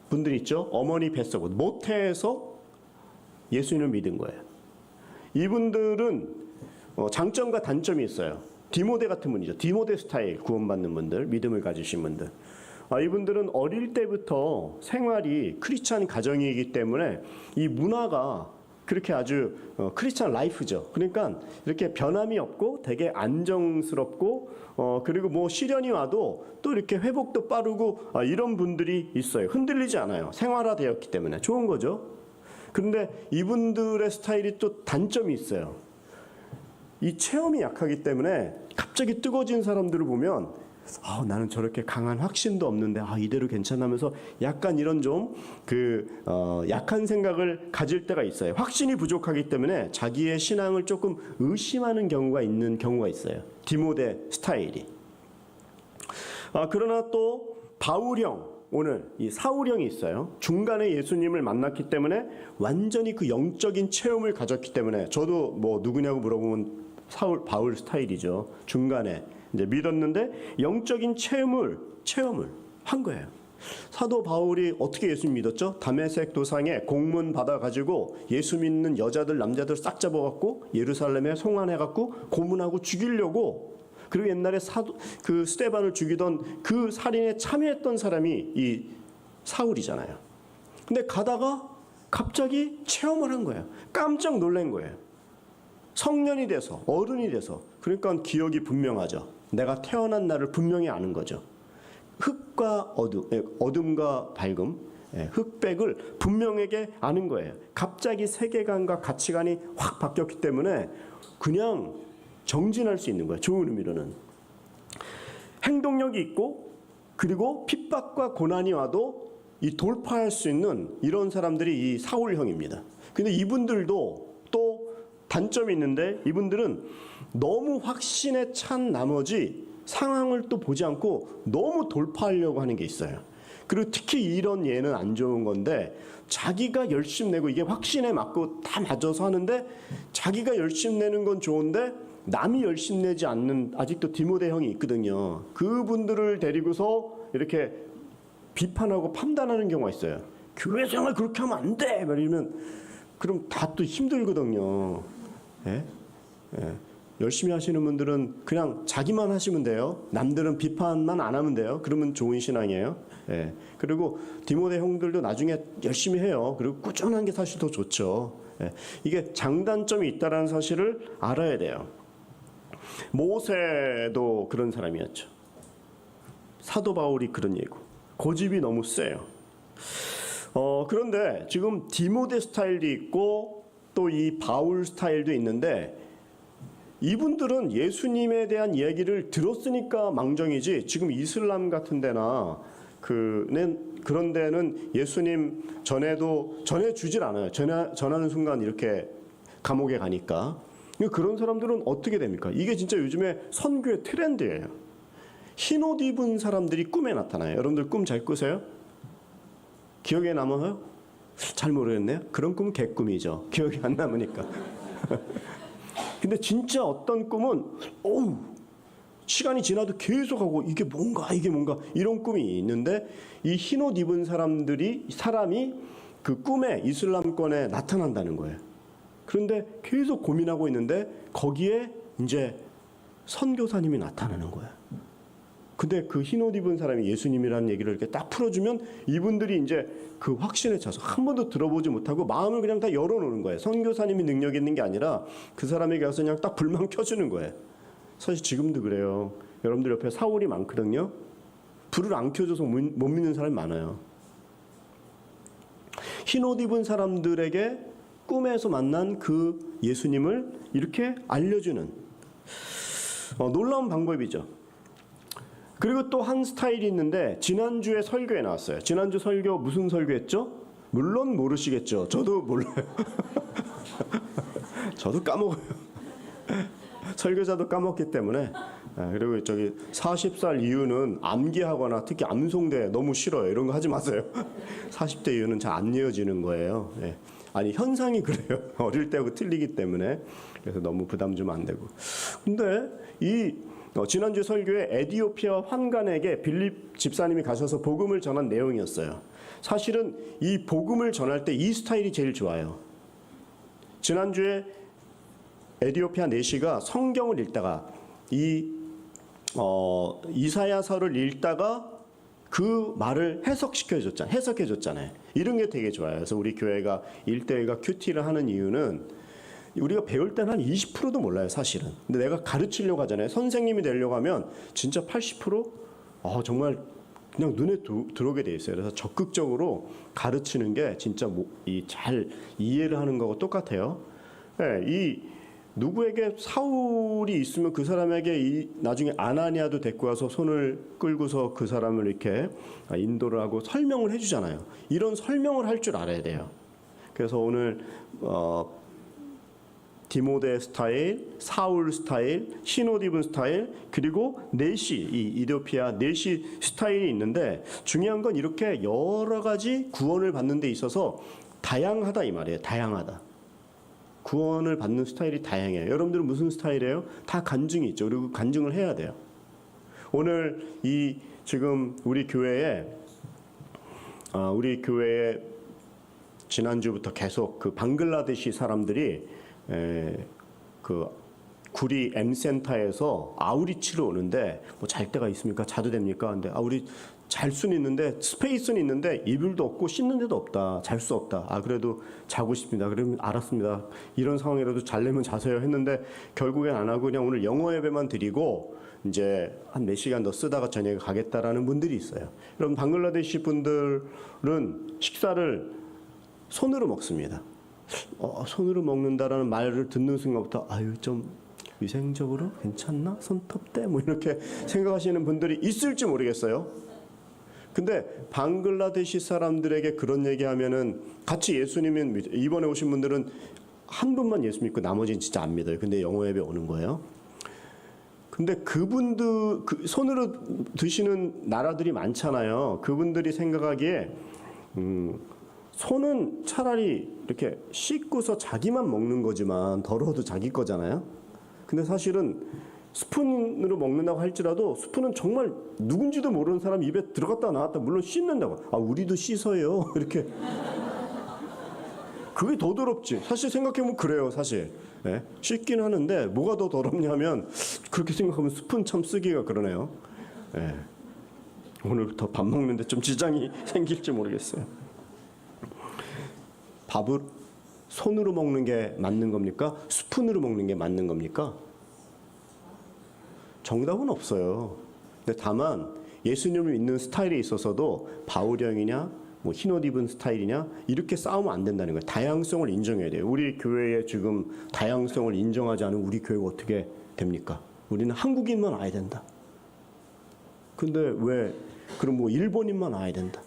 분들 있죠? 어머니 뱃속, 모태에서 예수님을 믿은 거예요. 이분들은 장점과 단점이 있어요. 디모데 같은 분이죠. 디모데 스타일 구원받는 분들, 믿음을 가지신 분들. 이분들은 어릴 때부터 생활이 크리스찬 가정이기 때문에 이 문화가 그렇게 아주 크리스찬 라이프죠. 그러니까 이렇게 변함이 없고 되게 안정스럽고 그리고 시련이 와도 또 이렇게 회복도 빠르고 이런 분들이 있어요. 흔들리지 않아요. 생활화되었기 때문에 좋은 거죠. 그런데 이분들의 스타일이 또 단점이 있어요. 이 체험이 약하기 때문에 갑자기 뜨거워진 사람들을 보면 나는 저렇게 강한 확신도 없는데 이대로 괜찮으면서 약간 이런 좀 약한 생각을 가질 때가 있어요. 확신이 부족하기 때문에 자기의 신앙을 조금 의심하는 경우가 있어요. 디모데 스타일이. 그러나 또 바울형, 오늘 이 사울형이 있어요. 중간에 예수님을 만났기 때문에 완전히 그 영적인 체험을 가졌기 때문에 저도 뭐 누구냐고 물어보면 바울 스타일이죠. 중간에 이제 믿었는데 영적인 체험을 한 거예요. 사도 바울이 어떻게 예수 믿었죠? 다메섹 도상에 공문 받아가지고 예수 믿는 여자들 남자들 싹 잡아갖고 예루살렘에 송환해갖고 고문하고 죽이려고, 그리고 옛날에 그 스데반을 죽이던 그 살인에 참여했던 사람이 이 사울이잖아요. 근데 가다가 갑자기 체험을 한 거예요. 깜짝 놀란 거예요. 성년이 돼서 어른이 돼서, 그러니까 기억이 분명하죠. 내가 태어난 날을 분명히 아는 거죠. 흑과 어둠과 밝음, 흑백을 분명하게 아는 거예요. 갑자기 세계관과 가치관이 확 바뀌었기 때문에 그냥 정진할 수 있는 거예요. 좋은 의미로는. 행동력이 있고, 그리고 핍박과 고난이 와도 이 돌파할 수 있는 이런 사람들이 이 사울형입니다. 근데 이분들도 또 단점이 있는데, 이분들은 너무 확신에 찬 나머지 상황을 또 보지 않고 너무 돌파하려고 하는 게 있어요. 그리고 특히 이런 예는 안 좋은 건데, 자기가 열심 내고 이게 확신에 맞고 다 맞아서 하는데, 자기가 열심 내는 건 좋은데 남이 열심 내지 않는 아직도 디모데 형이 있거든요. 그분들을 데리고서 이렇게 비판하고 판단하는 경우가 있어요. 교회 생활 그렇게 하면 안 돼! 말이면 그럼 다 또 힘들거든요. 예? 예. 열심히 하시는 분들은 그냥 자기만 하시면 돼요. 남들은 비판만 안 하면 돼요. 그러면 좋은 신앙이에요. 예. 그리고 디모데 형들도 나중에 열심히 해요. 그리고 꾸준한 게 사실 더 좋죠. 예. 이게 장단점이 있다는 사실을 알아야 돼요. 모세도 그런 사람이었죠. 사도 바울이 그런 예고. 고집이 너무 세요. 그런데 지금 디모데 스타일도 있고 또 이 바울 스타일도 있는데, 이분들은 예수님에 대한 얘기를 들었으니까 망정이지, 지금 이슬람 같은 데나 그런 데는 예수님 전해주질 않아요. 전하는 순간 이렇게 감옥에 가니까. 그런 사람들은 어떻게 됩니까? 이게 진짜 요즘에 선교의 트렌드예요. 흰 옷 입은 사람들이 꿈에 나타나요. 여러분들 꿈 잘 꾸세요? 기억에 남아요? 잘 모르겠네요. 그런 꿈은 개꿈이죠. 기억이 안 남으니까. 근데 진짜 어떤 꿈은 시간이 지나도 계속하고 이게 뭔가 이런 꿈이 있는데, 이 흰 옷 입은 사람이 그 꿈에 이슬람권에 나타난다는 거예요. 그런데 계속 고민하고 있는데 거기에 이제 선교사님이 나타나는 거예요. 근데 그 흰 옷 입은 사람이 예수님이라는 얘기를 이렇게 딱 풀어주면 이분들이 이제 그 확신에 차서 한 번도 들어보지 못하고 마음을 그냥 다 열어놓는 거예요. 선교사님이 능력 있는 게 아니라 그 사람에게 가서 그냥 딱 불만 켜주는 거예요. 사실 지금도 그래요. 여러분들 옆에 사울이 많거든요. 불을 안 켜줘서 못 믿는 사람이 많아요. 흰 옷 입은 사람들에게 꿈에서 만난 그 예수님을 이렇게 알려주는 놀라운 방법이죠. 그리고 또 한 스타일이 있는데, 지난주에 설교에 나왔어요. 지난주 설교 무슨 설교했죠? 물론 모르시겠죠. 저도 몰라요. 저도 까먹어요. 설교자도 까먹기 때문에. 그리고 40살 이후는 암기하거나 특히 암송대 너무 싫어요. 이런 거 하지 마세요. 40대 이후는 잘 안 이어지는 거예요. 아니, 현상이 그래요. 어릴 때하고 틀리기 때문에. 그래서 너무 부담 주면 안 되고. 근데 지난주 설교에 에디오피아 환관에게 빌립 집사님이 가셔서 복음을 전한 내용이었어요. 사실은 이 복음을 전할 때 이 스타일이 제일 좋아요. 지난주에 에디오피아 내시가 성경을 읽다가 이사야서를 읽다가 그 말을 해석해줬잖아요. 이런 게 되게 좋아요. 그래서 우리 교회가 1대1과 큐티를 하는 이유는, 우리가 배울 때는 한 20%도 몰라요, 사실은. 근데 내가 가르치려고 하잖아요. 선생님이 되려고 하면 진짜 80%? 정말 그냥 눈에 들어오게 돼 있어요. 그래서 적극적으로 가르치는 게 진짜 잘 이해를 하는 거하고 똑같아요. 누구에게 사울이 있으면 그 사람에게 나중에 아나니아도 데리고 와서 손을 끌고서 그 사람을 이렇게 인도를 하고 설명을 해주잖아요. 이런 설명을 할 줄 알아야 돼요. 그래서 오늘 디모데 스타일, 사울 스타일, 시노디분 스타일, 그리고 네시, 이 이디오피아 네시 스타일이 있는데 중요한 건 이렇게 여러 가지 구원을 받는 데 있어서 다양하다 이 말이에요. 다양하다. 구원을 받는 스타일이 다양해요. 여러분들은 무슨 스타일이에요? 다 간증이 있죠. 그리고 간증을 해야 돼요. 오늘 이 지금 우리 교회에 지난주부터 계속 그 방글라데시 사람들이 그 구리 M센터에서 아우리치로 오는데 뭐 잘 데가 있습니까? 자도 됩니까? 근데 우리 잘 수는 있는데 스페이스는 있는데 이불도 없고 씻는 데도 없다. 잘 수 없다. 그래도 자고 싶습니다. 그러면 알았습니다. 이런 상황이라도 잘려면 자세요 했는데 결국엔 안 하고 그냥 오늘 영어 예배만 드리고 이제 한 몇 시간 더 쓰다가 저녁에 가겠다라는 분들이 있어요. 여러분 방글라데시 분들은 식사를 손으로 먹습니다. 손으로 먹는다라는 말을 듣는 순간부터 좀 위생적으로 괜찮나? 손톱 때? 뭐 이렇게 생각하시는 분들이 있을지 모르겠어요. 근데 방글라데시 사람들에게 그런 얘기하면은 같이 예수님은 이번에 오신 분들은 한 분만 예수 믿고 나머지는 진짜 안 믿어요. 근데 영어 예배 오는 거예요. 근데 그분들 손으로 드시는 나라들이 많잖아요. 그분들이 생각하기에 손은 차라리 이렇게 씻고서 자기만 먹는 거지만 더러워도 자기 거잖아요. 근데 사실은 스푼으로 먹는다고 할지라도 스푼은 정말 누군지도 모르는 사람 입에 들어갔다 나왔다 물론 씻는다고. 우리도 씻어요. 이렇게. 그게 더 더럽지. 사실 생각해보면 그래요. 사실. 네? 씻긴 하는데 뭐가 더 더럽냐면 그렇게 생각하면 스푼 참 쓰기가 그러네요. 네. 오늘부터 밥 먹는데 좀 지장이 생길지 모르겠어요. 밥을 손으로 먹는 게 맞는 겁니까? 스푼으로 먹는 게 맞는 겁니까? 정답은 없어요. 근데 다만 예수님을 믿는 스타일에 있어서도 바울형이냐 뭐 흰옷 입은 스타일이냐 이렇게 싸우면 안 된다는 거예요. 다양성을 인정해야 돼요. 우리 교회에 지금 다양성을 인정하지 않은 우리 교회가 어떻게 됩니까? 우리는 한국인만 와야 된다. 근데 왜 그럼 뭐 일본인만 와야 된다.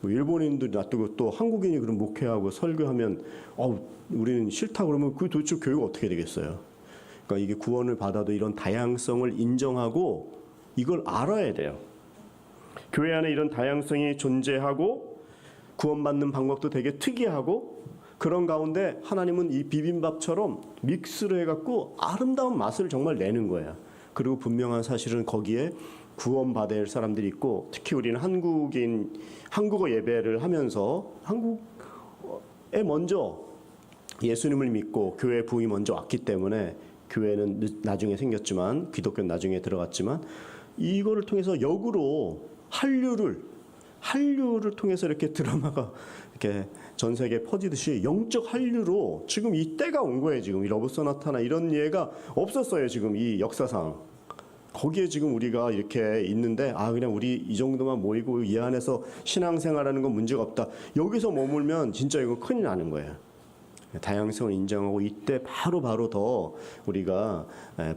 뭐 일본인들 놔두고 또 한국인이 그럼 목회하고 설교하면 우리는 싫다 그러면 그 도대체 교회가 어떻게 되겠어요? 그러니까 이게 구원을 받아도 이런 다양성을 인정하고 이걸 알아야 돼요. 교회 안에 이런 다양성이 존재하고 구원받는 방법도 되게 특이하고 그런 가운데 하나님은 이 비빔밥처럼 믹스를 해갖고 아름다운 맛을 정말 내는 거예요. 그리고 분명한 사실은 거기에 구원받을 사람들이 있고 특히 우리는 한국어 예배를 하면서 한국에 먼저 예수님을 믿고 교회 부흥이 먼저 왔기 때문에 교회는 나중에 생겼지만 기독교는 나중에 들어갔지만 이거를 통해서 역으로 한류를 통해서 이렇게 드라마가 이렇게 전 세계에 퍼지듯이 영적 한류로 지금 이 때가 온 거예요. 지금 이 러브 소나타나 이런 예가 없었어요. 지금 이 역사상. 거기에 지금 우리가 이렇게 있는데 그냥 우리 이 정도만 모이고 이 안에서 신앙생활하는 건 문제가 없다. 여기서 머물면 진짜 이거 큰일 나는 거예요. 다양성을 인정하고 이때 바로 더 우리가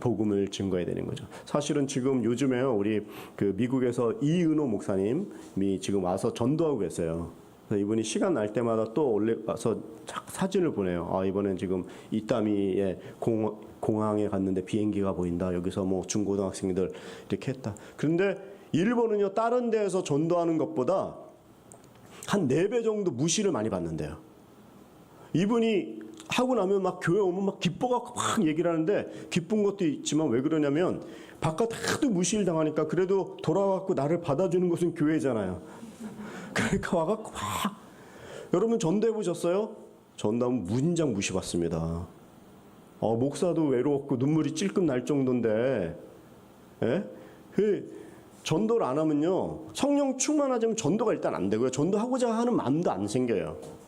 복음을 증거해야 되는 거죠. 사실은 지금 요즘에요. 우리 그 미국에서 이은호 목사님이 지금 와서 전도하고 계세요. 그래서 이분이 시간 날 때마다 또 올라와서 사진을 보내요. 이번엔 지금 이따미에 공항에 갔는데 비행기가 보인다. 여기서 뭐 중고등학생들 이렇게 했다. 그런데 일본은요. 다른 데에서 전도하는 것보다 한 4배 정도 무시를 많이 받는데요. 이분이 하고 나면 막 교회 오면 막 기뻐갖고 막 얘기를 하는데 기쁜 것도 있지만 왜 그러냐면 바깥 하도 무시를 당하니까 그래도 돌아와갖고 나를 받아주는 것은 교회잖아요. 그러니까 와갖고 막 여러분 전도해 보셨어요? 전도하면 무진장 무시받습니다. 목사도 외로웠고 눈물이 찔끔 날 정도인데 전도를 안 하면요 성령 충만하자면 전도가 일단 안 되고요. 전도하고자 하는 마음도 안 생겨요.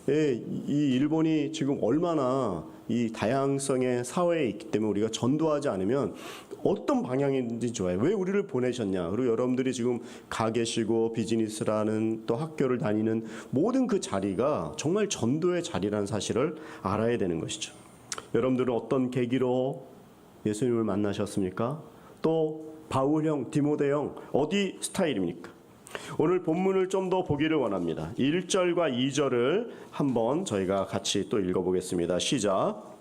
이 일본이 지금 얼마나 이 다양성의 사회에 있기 때문에 우리가 전도하지 않으면 어떤 방향인지 좋아요. 왜 우리를 보내셨냐. 그리고 여러분들이 지금 가 계시고 비즈니스를 하는 또 학교를 다니는 모든 그 자리가 정말 전도의 자리라는 사실을 알아야 되는 것이죠. 여러분들은 어떤 계기로 예수님을 만나셨습니까? 또 바울형, 디모데형 어디 스타일입니까? 오늘 본문을 좀 더 보기를 원합니다. 1절과 2절을 한번 저희가 같이 또 읽어보겠습니다. 시작.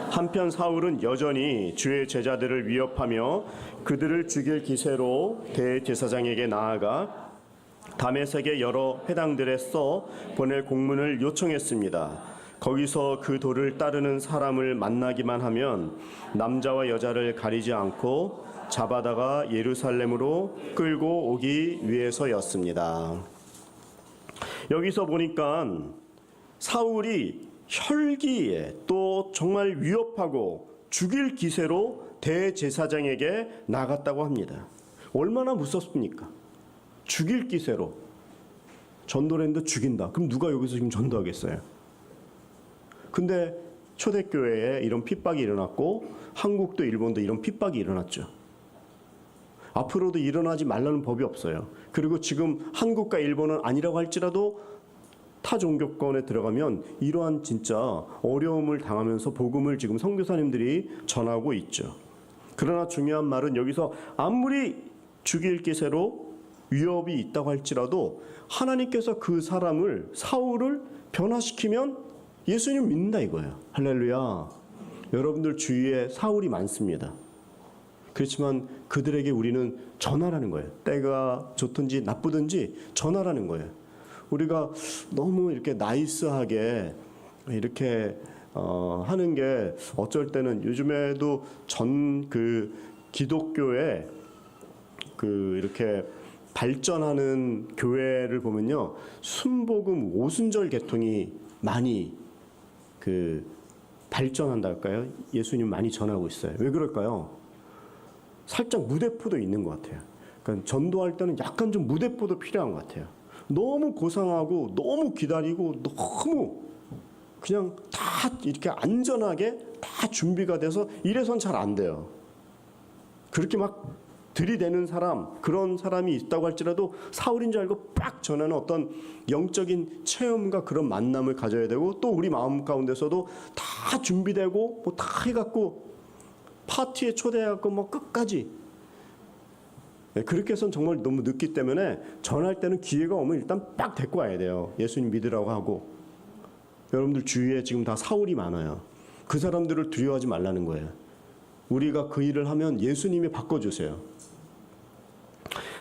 한편 사울은 여전히 주의 제자들을 위협하며 그들을 죽일 기세로 대제사장에게 나아가 다메섹의 여러 회당들에 써 보낼 공문을 요청했습니다. 거기서 그 도를 따르는 사람을 만나기만 하면 남자와 여자를 가리지 않고 잡아다가 예루살렘으로 끌고 오기 위해서였습니다. 여기서 보니까 사울이 혈기에 또 정말 위협하고 죽일 기세로 대제사장에게 나갔다고 합니다. 얼마나 무섭습니까? 죽일 기세로. 전도를 했는데 죽인다. 그럼 누가 여기서 지금 전도하겠어요? 근데 초대교회에 이런 핍박이 일어났고 한국도 일본도 이런 핍박이 일어났죠. 앞으로도 일어나지 말라는 법이 없어요. 그리고 지금 한국과 일본은 아니라고 할지라도 타 종교권에 들어가면 이러한 진짜 어려움을 당하면서 복음을 지금 선교사님들이 전하고 있죠. 그러나 중요한 말은 여기서 아무리 죽일 기세로 위협이 있다고 할지라도 하나님께서 그 사람을 사울을 변화시키면 예수님 믿는다 이거예요. 할렐루야. 여러분들 주위에 사울이 많습니다. 그렇지만 그들에게 우리는 전하라는 거예요. 때가 좋든지 나쁘든지 전하라는 거예요. 우리가 너무 이렇게 나이스하게 이렇게 하는 게 어쩔 때는 요즘에도 전 그 기독교에 그 이렇게 발전하는 교회를 보면요, 순복음 오순절 계통이 많이 그 발전한다 할까요? 예수님 많이 전하고 있어요. 왜 그럴까요? 살짝 무대포도 있는 것 같아요. 그러니까 전도할 때는 약간 좀 무대포도 필요한 것 같아요. 너무 고상하고 너무 기다리고 너무 그냥 다 이렇게 안전하게 다 준비가 돼서 이래선 잘 안 돼요. 그렇게 막 들이대는 사람, 그런 사람이 있다고 할지라도 사울인 줄 알고 빡 전하는 어떤 영적인 체험과 그런 만남을 가져야 되고, 또 우리 마음 가운데서도 다 준비되고 뭐 다 해갖고 파티에 초대해갖고 뭐 끝까지, 그렇게 해서는 정말 너무 늦기 때문에 전할 때는 기회가 오면 일단 빡 데리고 와야 돼요. 예수님 믿으라고 하고. 여러분들 주위에 지금 다 사울이 많아요. 그 사람들을 두려워하지 말라는 거예요. 우리가 그 일을 하면 예수님이 바꿔주세요.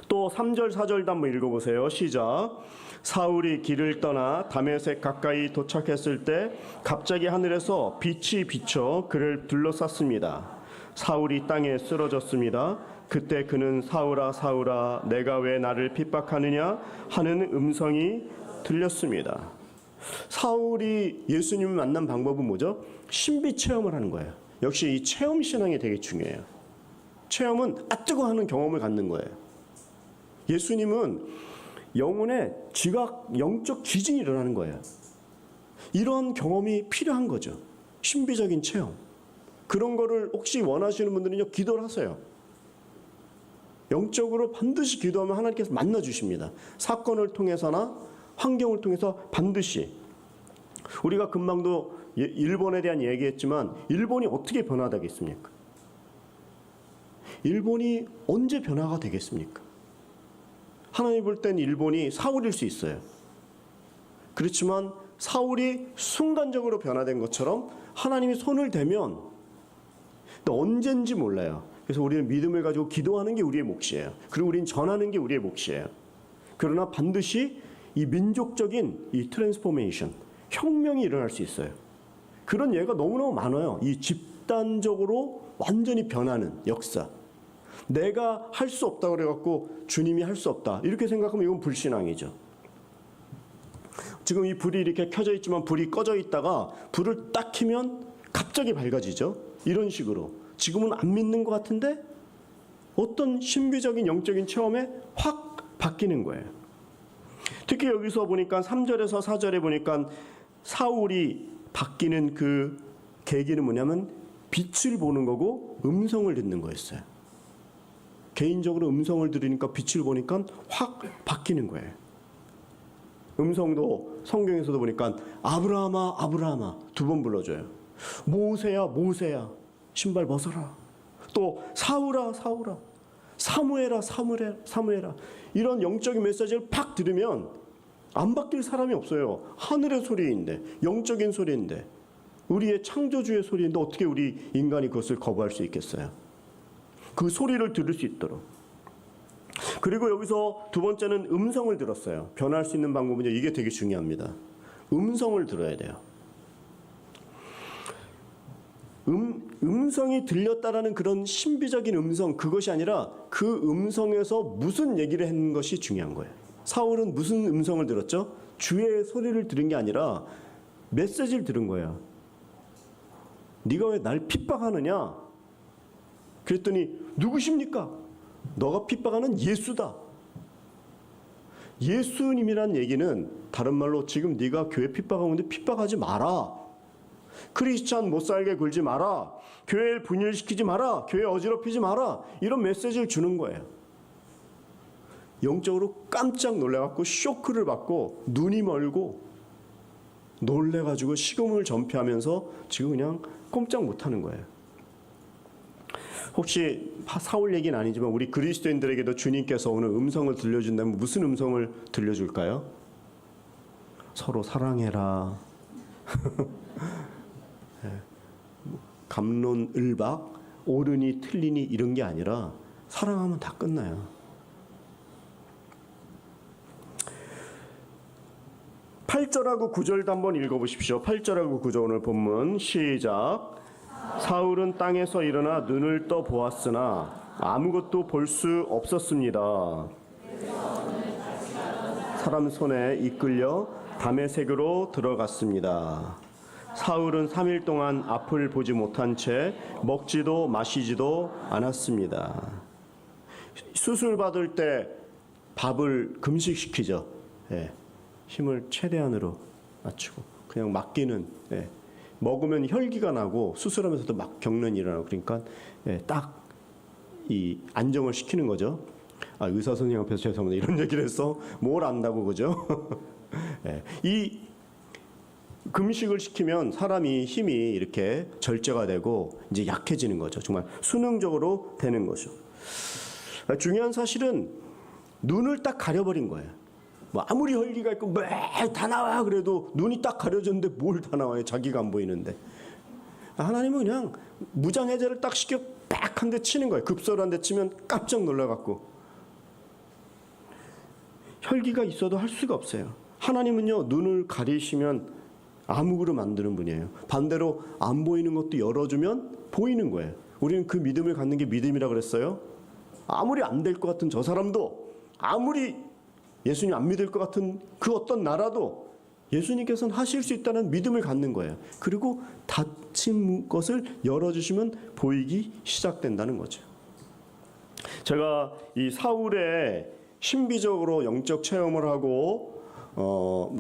또 3절 4절도 한번 읽어보세요. 시작. 사울이 길을 떠나 다메섹 가까이 도착했을 때 갑자기 하늘에서 빛이 비쳐 그를 둘러쌌습니다. 사울이 땅에 쓰러졌습니다. 그때 그는 사울아 사울아 내가 왜 나를 핍박하느냐 하는 음성이 들렸습니다. 사울이 예수님을 만난 방법은 뭐죠? 신비 체험을 하는 거예요. 역시 이 체험 신앙이 되게 중요해요. 체험은 뜨거 하는 경험을 갖는 거예요. 예수님은 영혼에 지각 영적 기증이 일어나는 거예요. 이런 경험이 필요한 거죠. 신비적인 체험. 그런 거를 혹시 원하시는 분들은요, 기도를 하세요. 영적으로 반드시 기도하면 하나님께서 만나주십니다. 사건을 통해서나 환경을 통해서 반드시. 우리가 금방도 일본에 대한 얘기했지만 일본이 어떻게 변화되겠습니까? 일본이 언제 변화가 되겠습니까? 하나님 볼 땐 일본이 사울일 수 있어요. 그렇지만 사울이 순간적으로 변화된 것처럼 하나님이 손을 대면 또 언젠지 몰라요. 그래서 우리는 믿음을 가지고 기도하는 게 우리의 몫이에요. 그리고 우리는 전하는 게 우리의 몫이에요. 그러나 반드시 이 민족적인 이 트랜스포메이션, 혁명이 일어날 수 있어요. 그런 예가 너무너무 많아요. 이 집단적으로 완전히 변하는 역사. 내가 할 수 없다고 그래갖고 주님이 할 수 없다, 이렇게 생각하면 이건 불신앙이죠. 지금 이 불이 이렇게 켜져 있지만 불이 꺼져 있다가 불을 딱 켜면 갑자기 밝아지죠. 이런 식으로 지금은 안 믿는 것 같은데 어떤 신비적인 영적인 체험에 확 바뀌는 거예요. 특히 여기서 보니까 3절에서 4절에 보니까 사울이 바뀌는 그 계기는 뭐냐면 빛을 보는 거고 음성을 듣는 거였어요. 개인적으로 음성을 들으니까 빛을 보니까 확 바뀌는 거예요. 음성도 성경에서도 보니까 아브라함아 아브라함아 2번 불러줘요. 모세야 모세야 신발 벗어라. 또 사울아 사울아 사무해라, 사무해라, 사무해라. 이런 영적인 메시지를 팍 들으면 안 바뀔 사람이 없어요. 하늘의 소리인데, 영적인 소리인데, 우리의 창조주의 소리인데 어떻게 우리 인간이 그것을 거부할 수 있겠어요? 그 소리를 들을 수 있도록. 그리고 여기서 두 번째는 음성을 들었어요. 변할 수 있는 방법은요, 이게 되게 중요합니다. 음성을 들어야 돼요. 음성이 들렸다라는 그런 신비적인 음성, 그것이 아니라 그 음성에서 무슨 얘기를 했는 것이 중요한 거예요. 사울은 무슨 음성을 들었죠? 주의 소리를 들은 게 아니라 메시지를 들은 거예요. 네가 왜 날 핍박하느냐? 그랬더니 누구십니까? 너가 핍박하는 예수다. 예수님이란 얘기는 다른 말로 지금 네가 교회 핍박하고 있는데 핍박하지 마라. 크리스찬 못 살게 굴지 마라. 교회를 분열시키지 마라. 교회 어지럽히지 마라. 이런 메시지를 주는 거예요. 영적으로 깜짝 놀래갖고 쇼크를 받고 눈이 멀고 놀래가지고 식음을 전폐하면서 지금 그냥 꼼짝 못하는 거예요. 혹시 사울 얘기는 아니지만 우리 그리스도인들에게도 주님께서 오늘 음성을 들려준다면 무슨 음성을 들려줄까요? 서로 사랑해라. 갑론을박, 옳으니 틀리니 이런 게 아니라 사랑하면 다 끝나요. 8절하고 9절도 한번 읽어보십시오. 8절하고 9절 오늘 본문 시작. 사울은 땅에서 일어나 눈을 떠 보았으나 아무것도 볼 수 없었습니다. 사람 손에 이끌려 다메섹으로 들어갔습니다. 사울은 3일 동안 앞을 보지 못한 채 먹지도 마시지도 않았습니다. 수술 받을 때 밥을 금식시키죠. 예. 힘을 최대한으로 맞추고 그냥 맡기는. 예. 먹으면 혈기가 나고 수술하면서도 막 경련이 일어나고 그러니까 예, 딱 이 안정을 시키는 거죠. 아, 의사 선생님 앞에서 죄송합니다. 이런 얘기를 해서 뭘 안다고 그죠? 예. 이 금식을 시키면 사람이 힘이 이렇게 절제가 되고 이제 약해지는 거죠. 정말 수능적으로 되는 거죠. 중요한 사실은 눈을 딱 가려버린 거예요. 뭐 아무리 혈기가 있고 다 나와 그래도 눈이 딱 가려졌는데 뭘 다 나와요. 자기가 안 보이는데. 하나님은 그냥 무장해제를 딱 시켜 딱 한 대 치는 거예요. 급소를 한 대 치면 깜짝 놀라갖고. 혈기가 있어도 할 수가 없어요. 하나님은요, 눈을 가리시면 암흑으로 만드는 분이에요. 반대로 안 보이는 것도 열어주면 보이는 거예요. 우리는 그 믿음을 갖는 게 믿음이라 그랬어요. 아무리 안 될 것 같은 저 사람도, 아무리 예수님 안 믿을 것 같은 그 어떤 나라도 예수님께서는 하실 수 있다는 믿음을 갖는 거예요. 그리고 닫힌 것을 열어주시면 보이기 시작된다는 거죠. 제가 이 사울의 신비적으로 영적 체험을 하고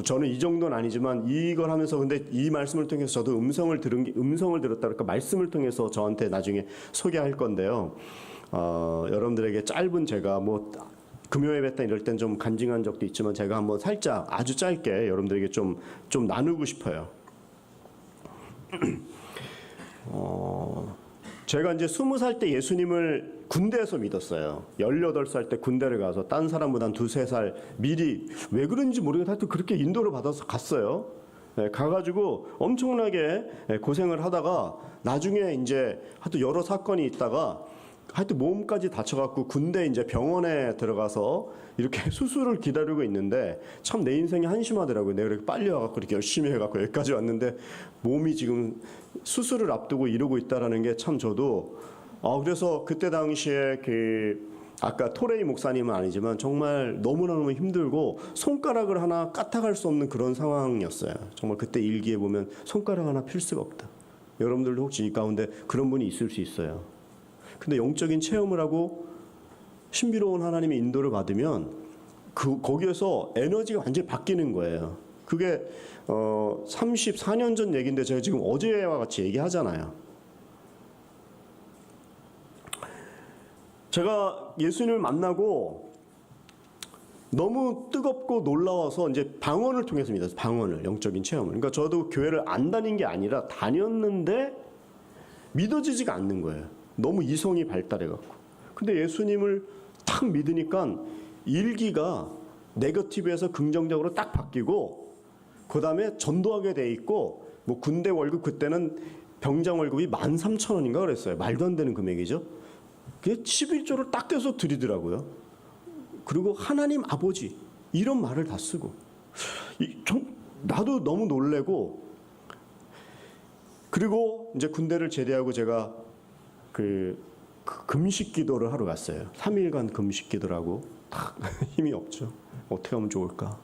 저는 이 정도는 아니지만 이걸 하면서 근데 이 말씀을 통해서 저도 음성을 들었다 그러니까 말씀을 통해서 저한테 나중에 소개할 건데요. 여러분들에게 짧은 제가 뭐 금요 예배 때 이럴 땐 좀 간증한 적도 있지만 제가 한번 살짝 아주 짧게 여러분들에게 좀 나누고 싶어요. 제가 이제 20살 때 예수님을 군대에서 믿었어요. 18살 때 군대를 가서 딴 사람보다 한 2-3살 미리 왜 그런지 모르겠는데 하여튼 그렇게 인도를 받아서 갔어요. 네, 가가지고 엄청나게 고생을 하다가 나중에 이제 하여튼 여러 사건이 있다가 하여튼 몸까지 다쳐갖고 군대 이제 병원에 들어가서 이렇게 수술을 기다리고 있는데 참 내 인생이 한심하더라고요. 내가 이렇게 빨리 와갖고 이렇게 열심히 해갖고 여기까지 왔는데 몸이 지금 수술을 앞두고 이러고 있다라는 게 참 저도 그래서 그때 당시에 그 아까 토레이 목사님은 아니지만 정말 너무너무 힘들고 손가락을 하나 까딱할 수 없는 그런 상황이었어요. 정말 그때 일기에 보면 손가락 하나 필 수가 없다. 여러분들도 혹시 이 가운데 그런 분이 있을 수 있어요. 근데 영적인 체험을 하고 신비로운 하나님의 인도를 받으면 거기에서 에너지가 완전히 바뀌는 거예요. 그게 34년 전 얘기인데 제가 지금 어제와 같이 얘기하잖아요. 제가 예수님을 만나고 너무 뜨겁고 놀라워서 이제 방언을 통해서 믿었어요. 방언을, 영적인 체험을. 그러니까 저도 교회를 안 다닌 게 아니라 다녔는데 믿어지지가 않는 거예요. 너무 이성이 발달해갖고. 근데 예수님을 탁 믿으니까 일기가 네거티브에서 긍정적으로 딱 바뀌고 그 다음에 전도하게 돼 있고 뭐 군대 월급 그때는 병장 월급이 13,000원인가 그랬어요. 말도 안 되는 금액이죠. 그게 11조를 딱 떼서 드리더라고요. 그리고 하나님 아버지 이런 말을 다 쓰고 나도 너무 놀래고 그리고 이제 군대를 제대하고 제가 그 금식 기도를 하러 갔어요. 3일간 금식 기도를 하고 딱 힘이 없죠. 어떻게 하면 좋을까?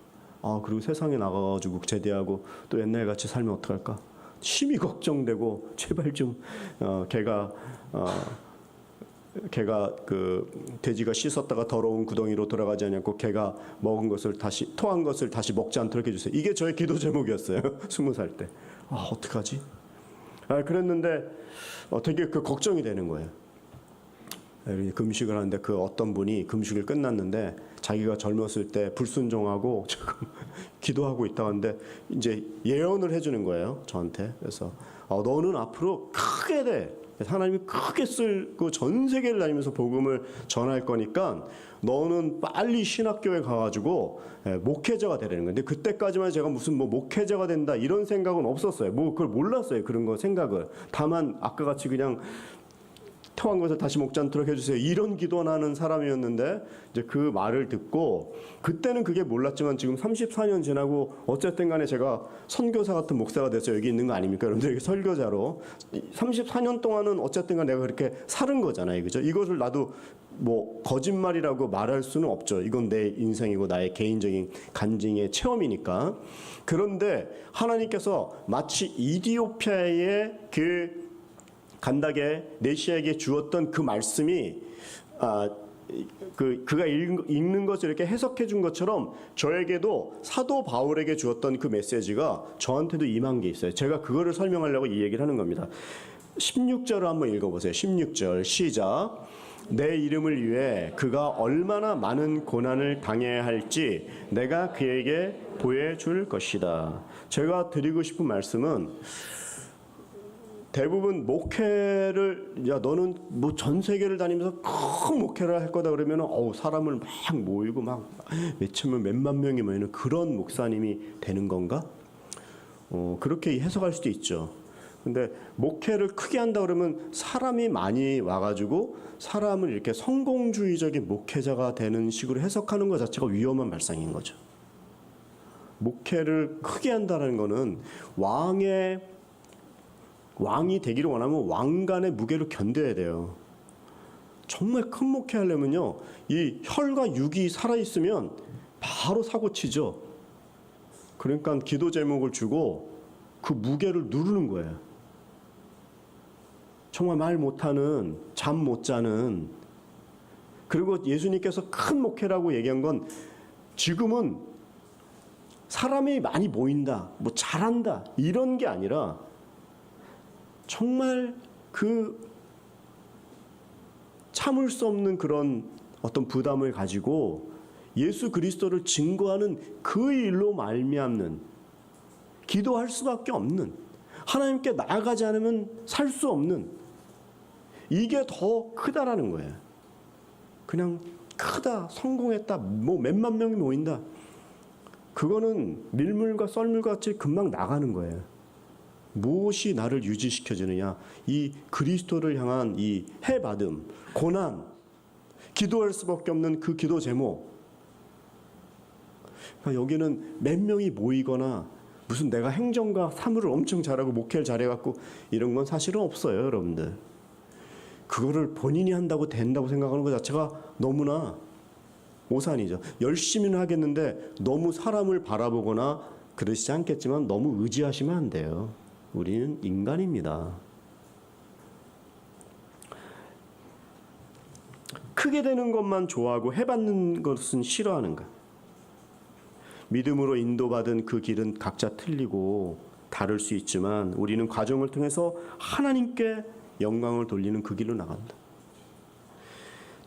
그리고 세상에 나가가지고 제대하고 또 옛날 같이 살면 어떡할까? 심히 걱정되고 제발 좀 개가 그 돼지가 씻었다가 더러운 구덩이로 돌아가지 않고 개가 먹은 것을 다시 토한 것을 다시 먹지 않도록 해주세요. 이게 저의 기도 제목이었어요. 20살 때. 어떡하지? 그랬는데 되게 그 걱정이 되는 거예요. 금식을 하는데 그 어떤 분이 금식을 끝났는데 자기가 젊었을 때 불순종하고 지금 기도하고 있다는데 이제 예언을 해주는 거예요. 저한테. 그래서 너는 앞으로 크게 돼. 하나님이 크게 쓸고 전 세계를 다니면서 복음을 전할 거니까 너는 빨리 신학교에 가가지고 목회자가 되라는 건데 그때까지만 제가 무슨 뭐 목회자가 된다 이런 생각은 없었어요. 뭐 그걸 몰랐어요. 그런 거 생각을. 다만 아까 같이 그냥 토한 것을 다시 먹지 않도록 해주세요. 이런 기도나 하는 사람이었는데 이제 그 말을 듣고 그때는 그게 몰랐지만 지금 34년 지나고 어쨌든 간에 제가 선교사 같은 목사가 돼서 여기 있는 거 아닙니까? 여러분들 설교자로 34년 동안은 어쨌든 간에 내가 그렇게 살은 거잖아요. 그죠? 이것을 나도 뭐 거짓말이라고 말할 수는 없죠. 이건 내 인생이고 나의 개인적인 간증의 체험이니까. 그런데 하나님께서 마치 이디오피아의 그 간닥에 네시아에게 주었던 그 말씀이 그가 읽는 것을 이렇게 해석해 준 것처럼 저에게도 사도 바울에게 주었던 그 메시지가 저한테도 임한 게 있어요. 제가 그거를 설명하려고 이 얘기를 하는 겁니다. 16절을 한번 읽어보세요. 16절 시작. 내 이름을 위해 그가 얼마나 많은 고난을 당해야 할지 내가 그에게 보여줄 것이다. 제가 드리고 싶은 말씀은 대부분 목회를 너는 뭐 전 세계를 다니면서 큰 목회를 할 거다 그러면 사람을 막 모이고 막 몇천 명 몇만 명이 모이는 그런 목사님이 되는 건가? 그렇게 해석할 수도 있죠. 근데 목회를 크게 한다 그러면 사람이 많이 와가지고 사람을 이렇게 성공주의적인 목회자가 되는 식으로 해석하는 것 자체가 위험한 발상인 거죠. 목회를 크게 한다는 거는 왕이 되기를 원하면 왕관의 무게를 견뎌야 돼요. 정말 큰 목회하려면요, 이 혈과 육이 살아있으면 바로 사고치죠. 그러니까 기도 제목을 주고 그 무게를 누르는 거예요. 정말 말 못하는, 잠 못 자는. 그리고 예수님께서 큰 목회라고 얘기한 건 지금은 사람이 많이 모인다, 뭐 잘한다 이런 게 아니라 정말 그 참을 수 없는 그런 어떤 부담을 가지고 예수 그리스도를 증거하는 그 일로 말미암는, 기도할 수밖에 없는, 하나님께 나아가지 않으면 살 수 없는, 이게 더 크다라는 거예요. 그냥 크다, 성공했다, 뭐 몇만 명이 모인다, 그거는 밀물과 썰물과 같이 금방 나가는 거예요. 무엇이 나를 유지시켜주느냐? 이 그리스도를 향한 이 해받음, 고난, 기도할 수밖에 없는 그 기도 제목. 그러니까 여기는 몇 명이 모이거나 무슨 내가 행정과 사무를 엄청 잘하고 목회를 잘해갖고 이런 건 사실은 없어요, 여러분들. 그거를 본인이 한다고 된다고 생각하는 것 자체가 너무나 오산이죠. 열심히는 하겠는데 너무 사람을 바라보거나 그러시지 않겠지만 너무 의지하시면 안 돼요. 우리는 인간입니다. 크게 되는 것만 좋아하고 해받는 것은 싫어하는가? 믿음으로 인도받은 그 길은 각자 틀리고 다를 수 있지만 우리는 과정을 통해서 하나님께 영광을 돌리는 그 길로 나간다.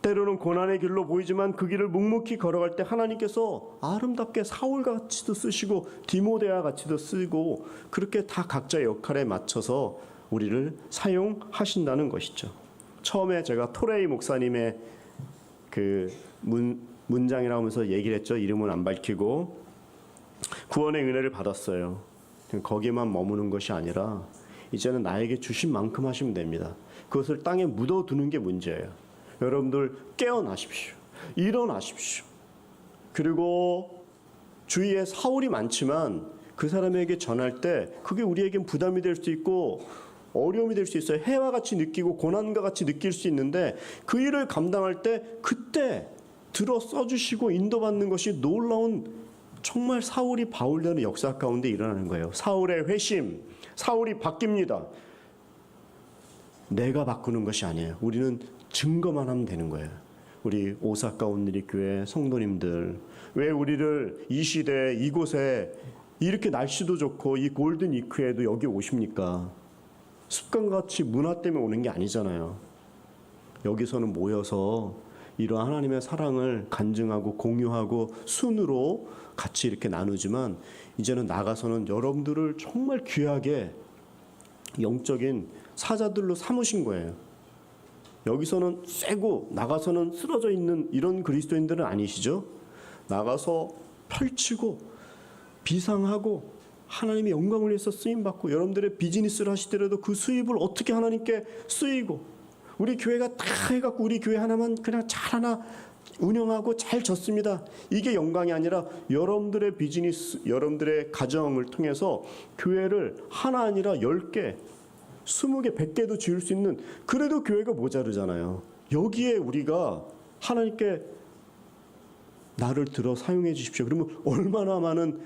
때로는 고난의 길로 보이지만 그 길을 묵묵히 걸어갈 때 하나님께서 아름답게 사울같이도 쓰시고 디모데와 같이도 쓰고 그렇게 다 각자의 역할에 맞춰서 우리를 사용하신다는 것이죠. 처음에 제가 토레이 목사님의 그 문장이라고 하면서 얘기를 했죠. 이름은 안 밝히고 구원의 은혜를 받았어요. 거기에만 머무는 것이 아니라 이제는 나에게 주신 만큼 하시면 됩니다. 그것을 땅에 묻어두는 게 문제예요. 여러분들 깨어나십시오. 일어나십시오. 그리고 주위에 사울이 많지만 그 사람에게 전할 때 그게 우리에겐 부담이 될 수 있고 어려움이 될 수 있어요. 해와 같이 느끼고 고난과 같이 느낄 수 있는데 그 일을 감당할 때 그때 들어 써주시고 인도받는 것이 놀라운 정말 사울이 바울되는 역사 가운데 일어나는 거예요. 사울의 회심, 사울이 바뀝니다. 내가 바꾸는 것이 아니에요. 우리는 증거만 하면 되는 거예요. 우리 오사카 온누리교회 성도님들, 왜 우리를 이 시대에 이곳에 이렇게 날씨도 좋고 이 골든 위크에도 여기 오십니까? 습관같이 문화 때문에 오는 게 아니잖아요. 여기서는 모여서 이러한 하나님의 사랑을 간증하고 공유하고 순으로 같이 이렇게 나누지만 이제는 나가서는 여러분들을 정말 귀하게 영적인 사자들로 삼으신 거예요. 여기서는 세고 나가서는 쓰러져 있는 이런 그리스도인들은 아니시죠? 나가서 펼치고 비상하고 하나님의 영광을 위해서 쓰임받고 여러분들의 비즈니스를 하시더라도 그 수입을 어떻게 하나님께 쓰이고 우리 교회가 다 해갖고 우리 교회 하나만 그냥 잘 하나 운영하고 잘 졌습니다. 이게 영광이 아니라 여러분들의 비즈니스, 여러분들의 가정을 통해서 교회를 하나 아니라 10개, 20개, 100개도 지을 수 있는 그래도 교회가 모자르잖아요. 여기에 우리가 하나님께 나를 들어 사용해 주십시오. 그러면 얼마나 많은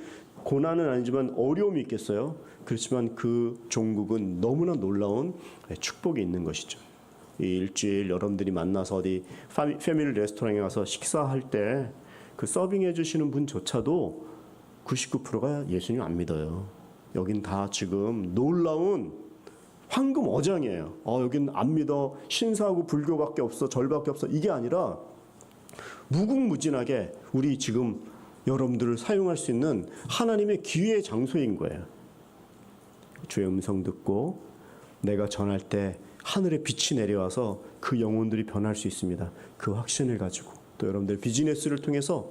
고난은 아니지만 어려움이 있겠어요. 그렇지만 그 종국은 너무나 놀라운 축복이 있는 것이죠. 이 일주일 여러분들이 만나서 어디 패밀리 레스토랑에 가서 식사할 때 그 서빙해 주시는 분조차도 99%가 예수님 안 믿어요. 여긴 다 지금 놀라운 황금 어장이에요. 여긴 안 믿어. 신사하고 불교밖에 없어. 절밖에 없어. 이게 아니라 무궁무진하게 우리 지금 여러분들을 사용할 수 있는 하나님의 기회의 장소인 거예요. 주의 음성 듣고 내가 전할 때 하늘의 빛이 내려와서 그 영혼들이 변할 수 있습니다. 그 확신을 가지고 또 여러분들 비즈니스를 통해서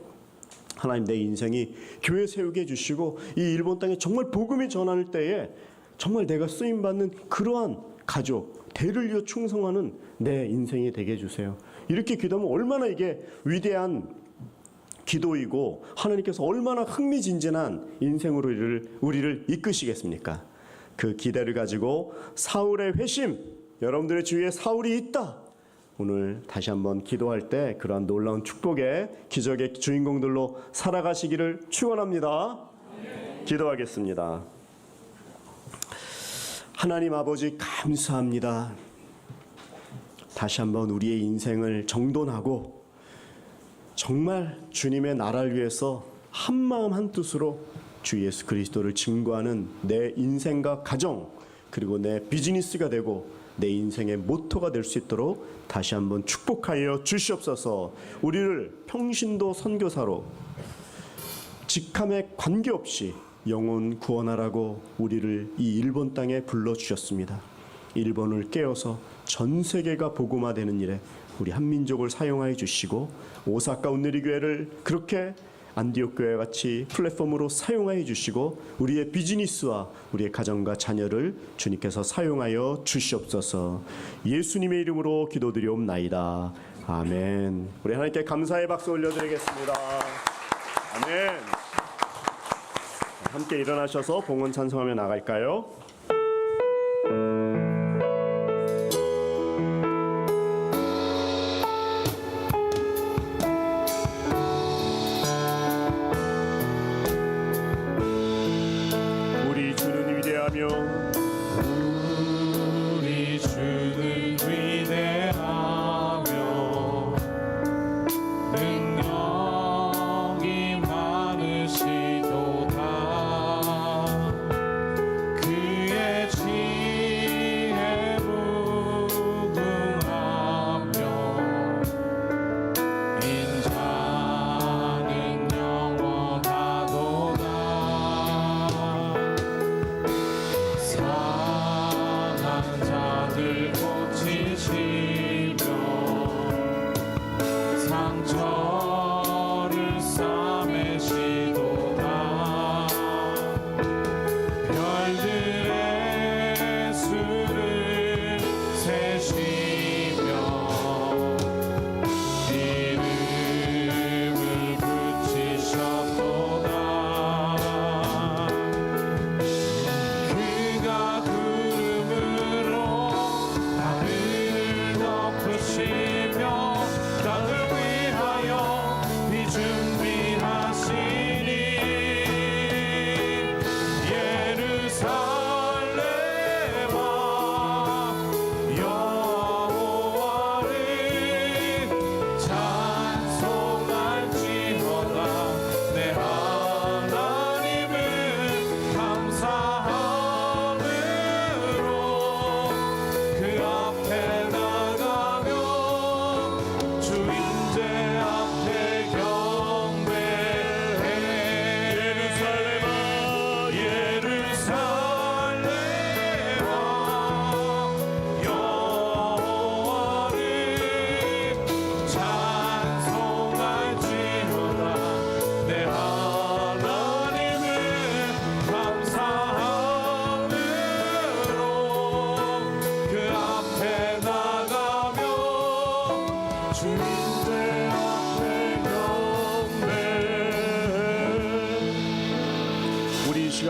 하나님 내 인생이 교회 세우게 해주시고 이 일본 땅에 정말 복음이 전할 때에 정말 내가 쓰임받는 그러한 가족, 대를 이어 충성하는 내 인생이 되게 해주세요. 이렇게 기도하면 얼마나 이게 위대한 기도이고 하나님께서 얼마나 흥미진진한 인생으로 우리를 이끄시겠습니까? 그 기대를 가지고 사울의 회심, 여러분들의 주위에 사울이 있다. 오늘 다시 한번 기도할 때 그러한 놀라운 축복의 기적의 주인공들로 살아가시기를 축원합니다. 기도하겠습니다. 하나님 아버지 감사합니다. 다시 한번 우리의 인생을 정돈하고 정말 주님의 나라를 위해서 한마음 한뜻으로 주 예수 그리스도를 증거하는 내 인생과 가정 그리고 내 비즈니스가 되고 내 인생의 모토가 될 수 있도록 다시 한번 축복하여 주시옵소서. 우리를 평신도 선교사로 직함에 관계없이 영혼 구원하라고 우리를 이 일본 땅에 불러주셨습니다. 일본을 깨어서 전 세계가 복음화되는 일에 우리 한민족을 사용하여 주시고 오사카 온누리교회를 그렇게 안디옥 교회와 같이 플랫폼으로 사용하여 주시고 우리의 비즈니스와 우리의 가정과 자녀를 주님께서 사용하여 주시옵소서. 예수님의 이름으로 기도드리옵나이다. 아멘. 우리 하나님께 감사의 박수 올려드리겠습니다. 아멘. 함께 일어나셔서 봉헌 찬송하며 나갈까요? 우리 주는 위대하며
우리 주는 위대하며 능력이 많으시도다. 그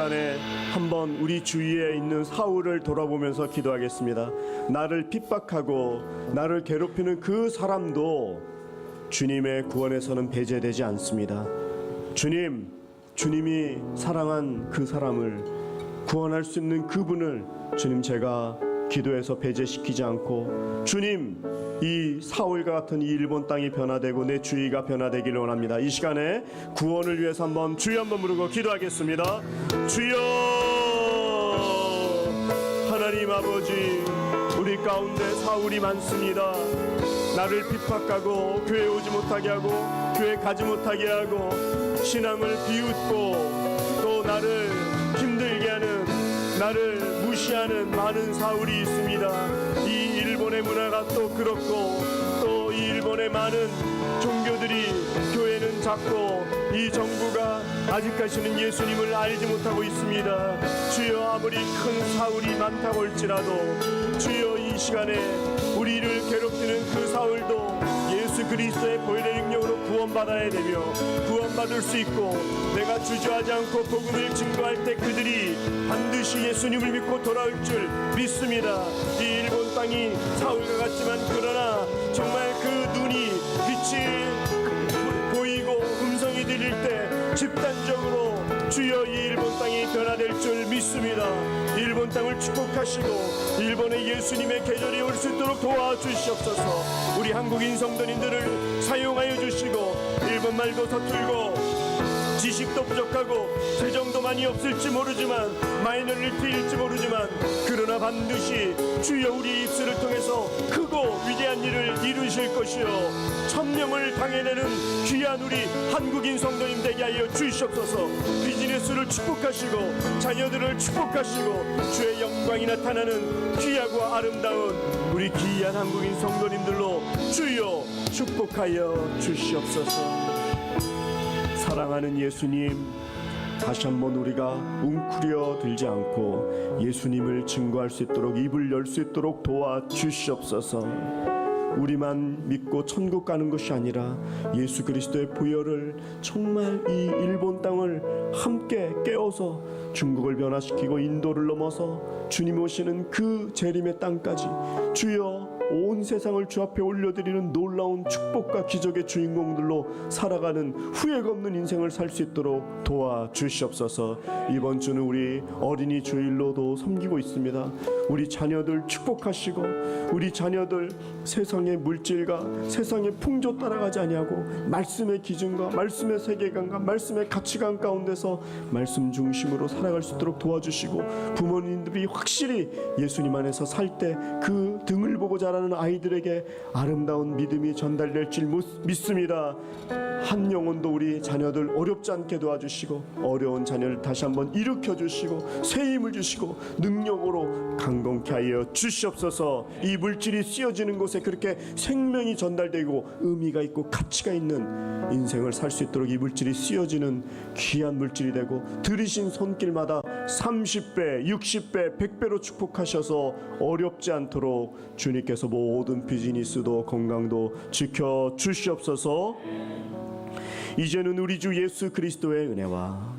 시간에 한번 우리 주위에 있는 사울을 돌아보면서 기도하겠습니다. 나를 핍박하고 나를 괴롭히는 그 사람도 주님의 구원에서는 배제되지 않습니다. 주님이 사랑한 그 사람을 구원할 수 있는 그분을 주님, 제가 기도해서 배제시키지 않고 주님, 이 사울과 같은 이 일본 땅이 변화되고 내 주위가 변화되기를 원합니다. 이 시간에 구원을 위해서 한번 주여 한번 부르고 기도하겠습니다. 주여, 하나님 아버지, 우리 가운데 사울이 많습니다. 나를 핍박하고 교회 오지 못하게 하고 교회 가지 못하게 하고 신앙을 비웃고 또 나를 힘들게 하는, 나를 무시하는 많은 사울이 있습니다. 이 일본의 문화가 또 그렇고 또 이 일본의 많은 종교들이, 교회는 작고 이 정부가 아직까지는 예수님을 알지 못하고 있습니다. 주여, 아무리 큰 사울이 많다고 할지라도 주여, 이 시간에 우리를 괴롭히는 그 사울도 예수 그리스도의 보혈의 능력으로 구원받아야 되며 구원받을 수 있고, 내가 주저하지 않고 복음을 증거할 때 그들이 반드시 예수님을 믿고 돌아올 줄 믿습니다. 이 일본 땅이 사울과 같지만 그러나 정말 그 눈이 빛이 보이고 음성이 들릴 때 집단적으로 주여 이 일본 땅이 변화될 줄 믿습니다. 일본 땅을 축복하시고 일본의 예수님의 계절이 올 수 있도록 도와주시옵소서. 우리 한국인 성도님들을 사용하여 주시고, 일본말도 서툴고 지식도 부족하고 재정도 많이 없을지 모르지만 마이너리티일지 모르지만 그러나 반드시 주여 우리 입술을 통해서 크고 위대한 일을 이루실 것이요 천명을 당해내는 귀한 우리 한국인 성도님 되게 하여 주시옵소서. 비즈니스를 축복하시고 자녀들을 축복하시고 주의 영광이 나타나는 귀하고 아름다운 우리 귀한 한국인 성도님들로 주여 축복하여 주시옵소서. 사랑하는 예수님, 다시 한번 우리가 웅크려 들지 않고 예수님을 증거할 수 있도록, 입을 열 수 있도록 도와주시옵소서. 우리만 믿고 천국 가는 것이 아니라 예수 그리스도의 보혈을 정말 이 일본 땅을 함께 깨워서 중국을 변화시키고 인도를 넘어서 주님 오시는 그 재림의 땅까지 주여 온 세상을 주 앞에 올려드리는 놀라운 축복과 기적의 주인공들로 살아가는 후회가 없는 인생을 살 수 있도록 도와주시옵소서. 이번 주는 우리 어린이 주일로도 섬기고 있습니다. 우리 자녀들 축복하시고 우리 자녀들 세상의 물질과 세상의 풍조 따라가지 아니하고 말씀의 기준과 말씀의 세계관과 말씀의 가치관 가운데서 말씀 중심으로 살아갈 수 있도록 도와주시고, 부모님들이 확실히 예수님 안에서 살 때 그 등을 보고 자라는 아이들에게 아름다운 믿음이 전달될 줄 믿습니다. 한 영혼도 우리 자녀들 어렵지 않게 도와주시고 어려운 자녀를 다시 한번 일으켜 주시고 새 힘을 주시고 능력으로 강건케 하여 주시옵소서. 이 물질이 쓰여지는 곳에 그렇게 생명이 전달되고 의미가 있고 가치가 있는 인생을 살 수 있도록 이 물질이 쓰여지는 귀한 물질이 되고, 들이신 손길마다 30배, 60배, 100배로 축복하셔서 어렵지 않도록 주님께서 모든 비즈니스도 건강도 지켜 주시옵소서. 이제는 우리 주 예수 그리스도의 은혜와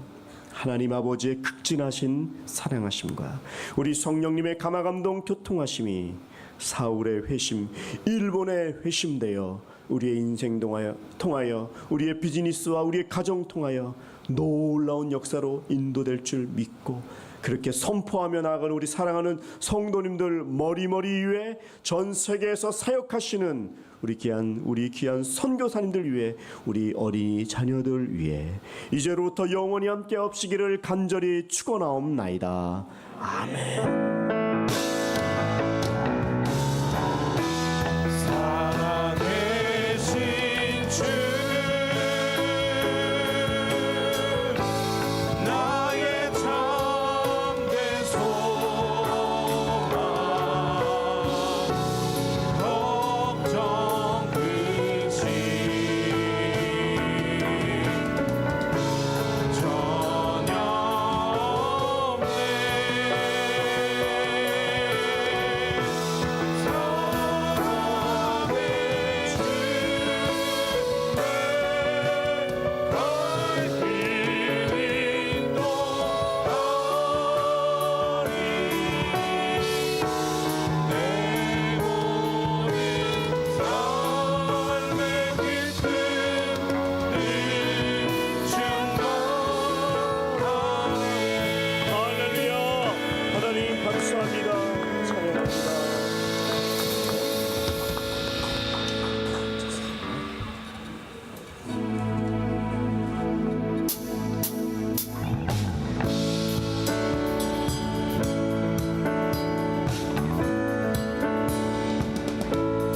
하나님 아버지의 극진하신 사랑하심과 우리 성령님의 감화감동 교통하심이 사울의 회심, 일본의 회심되어 우리의 인생 통하여 우리의 비즈니스와 우리의 가정 통하여 놀라운 역사로 인도될 줄 믿고, 그렇게 선포하며 나아가는 우리 사랑하는 성도님들 머리머리 위에 전 세계에서 사역하시는 우리 귀한 선교사님들 위해, 우리 어린이 자녀들 위해 이제로부터 영원히 함께 없시기를 간절히 축원하옵나이다. 아멘.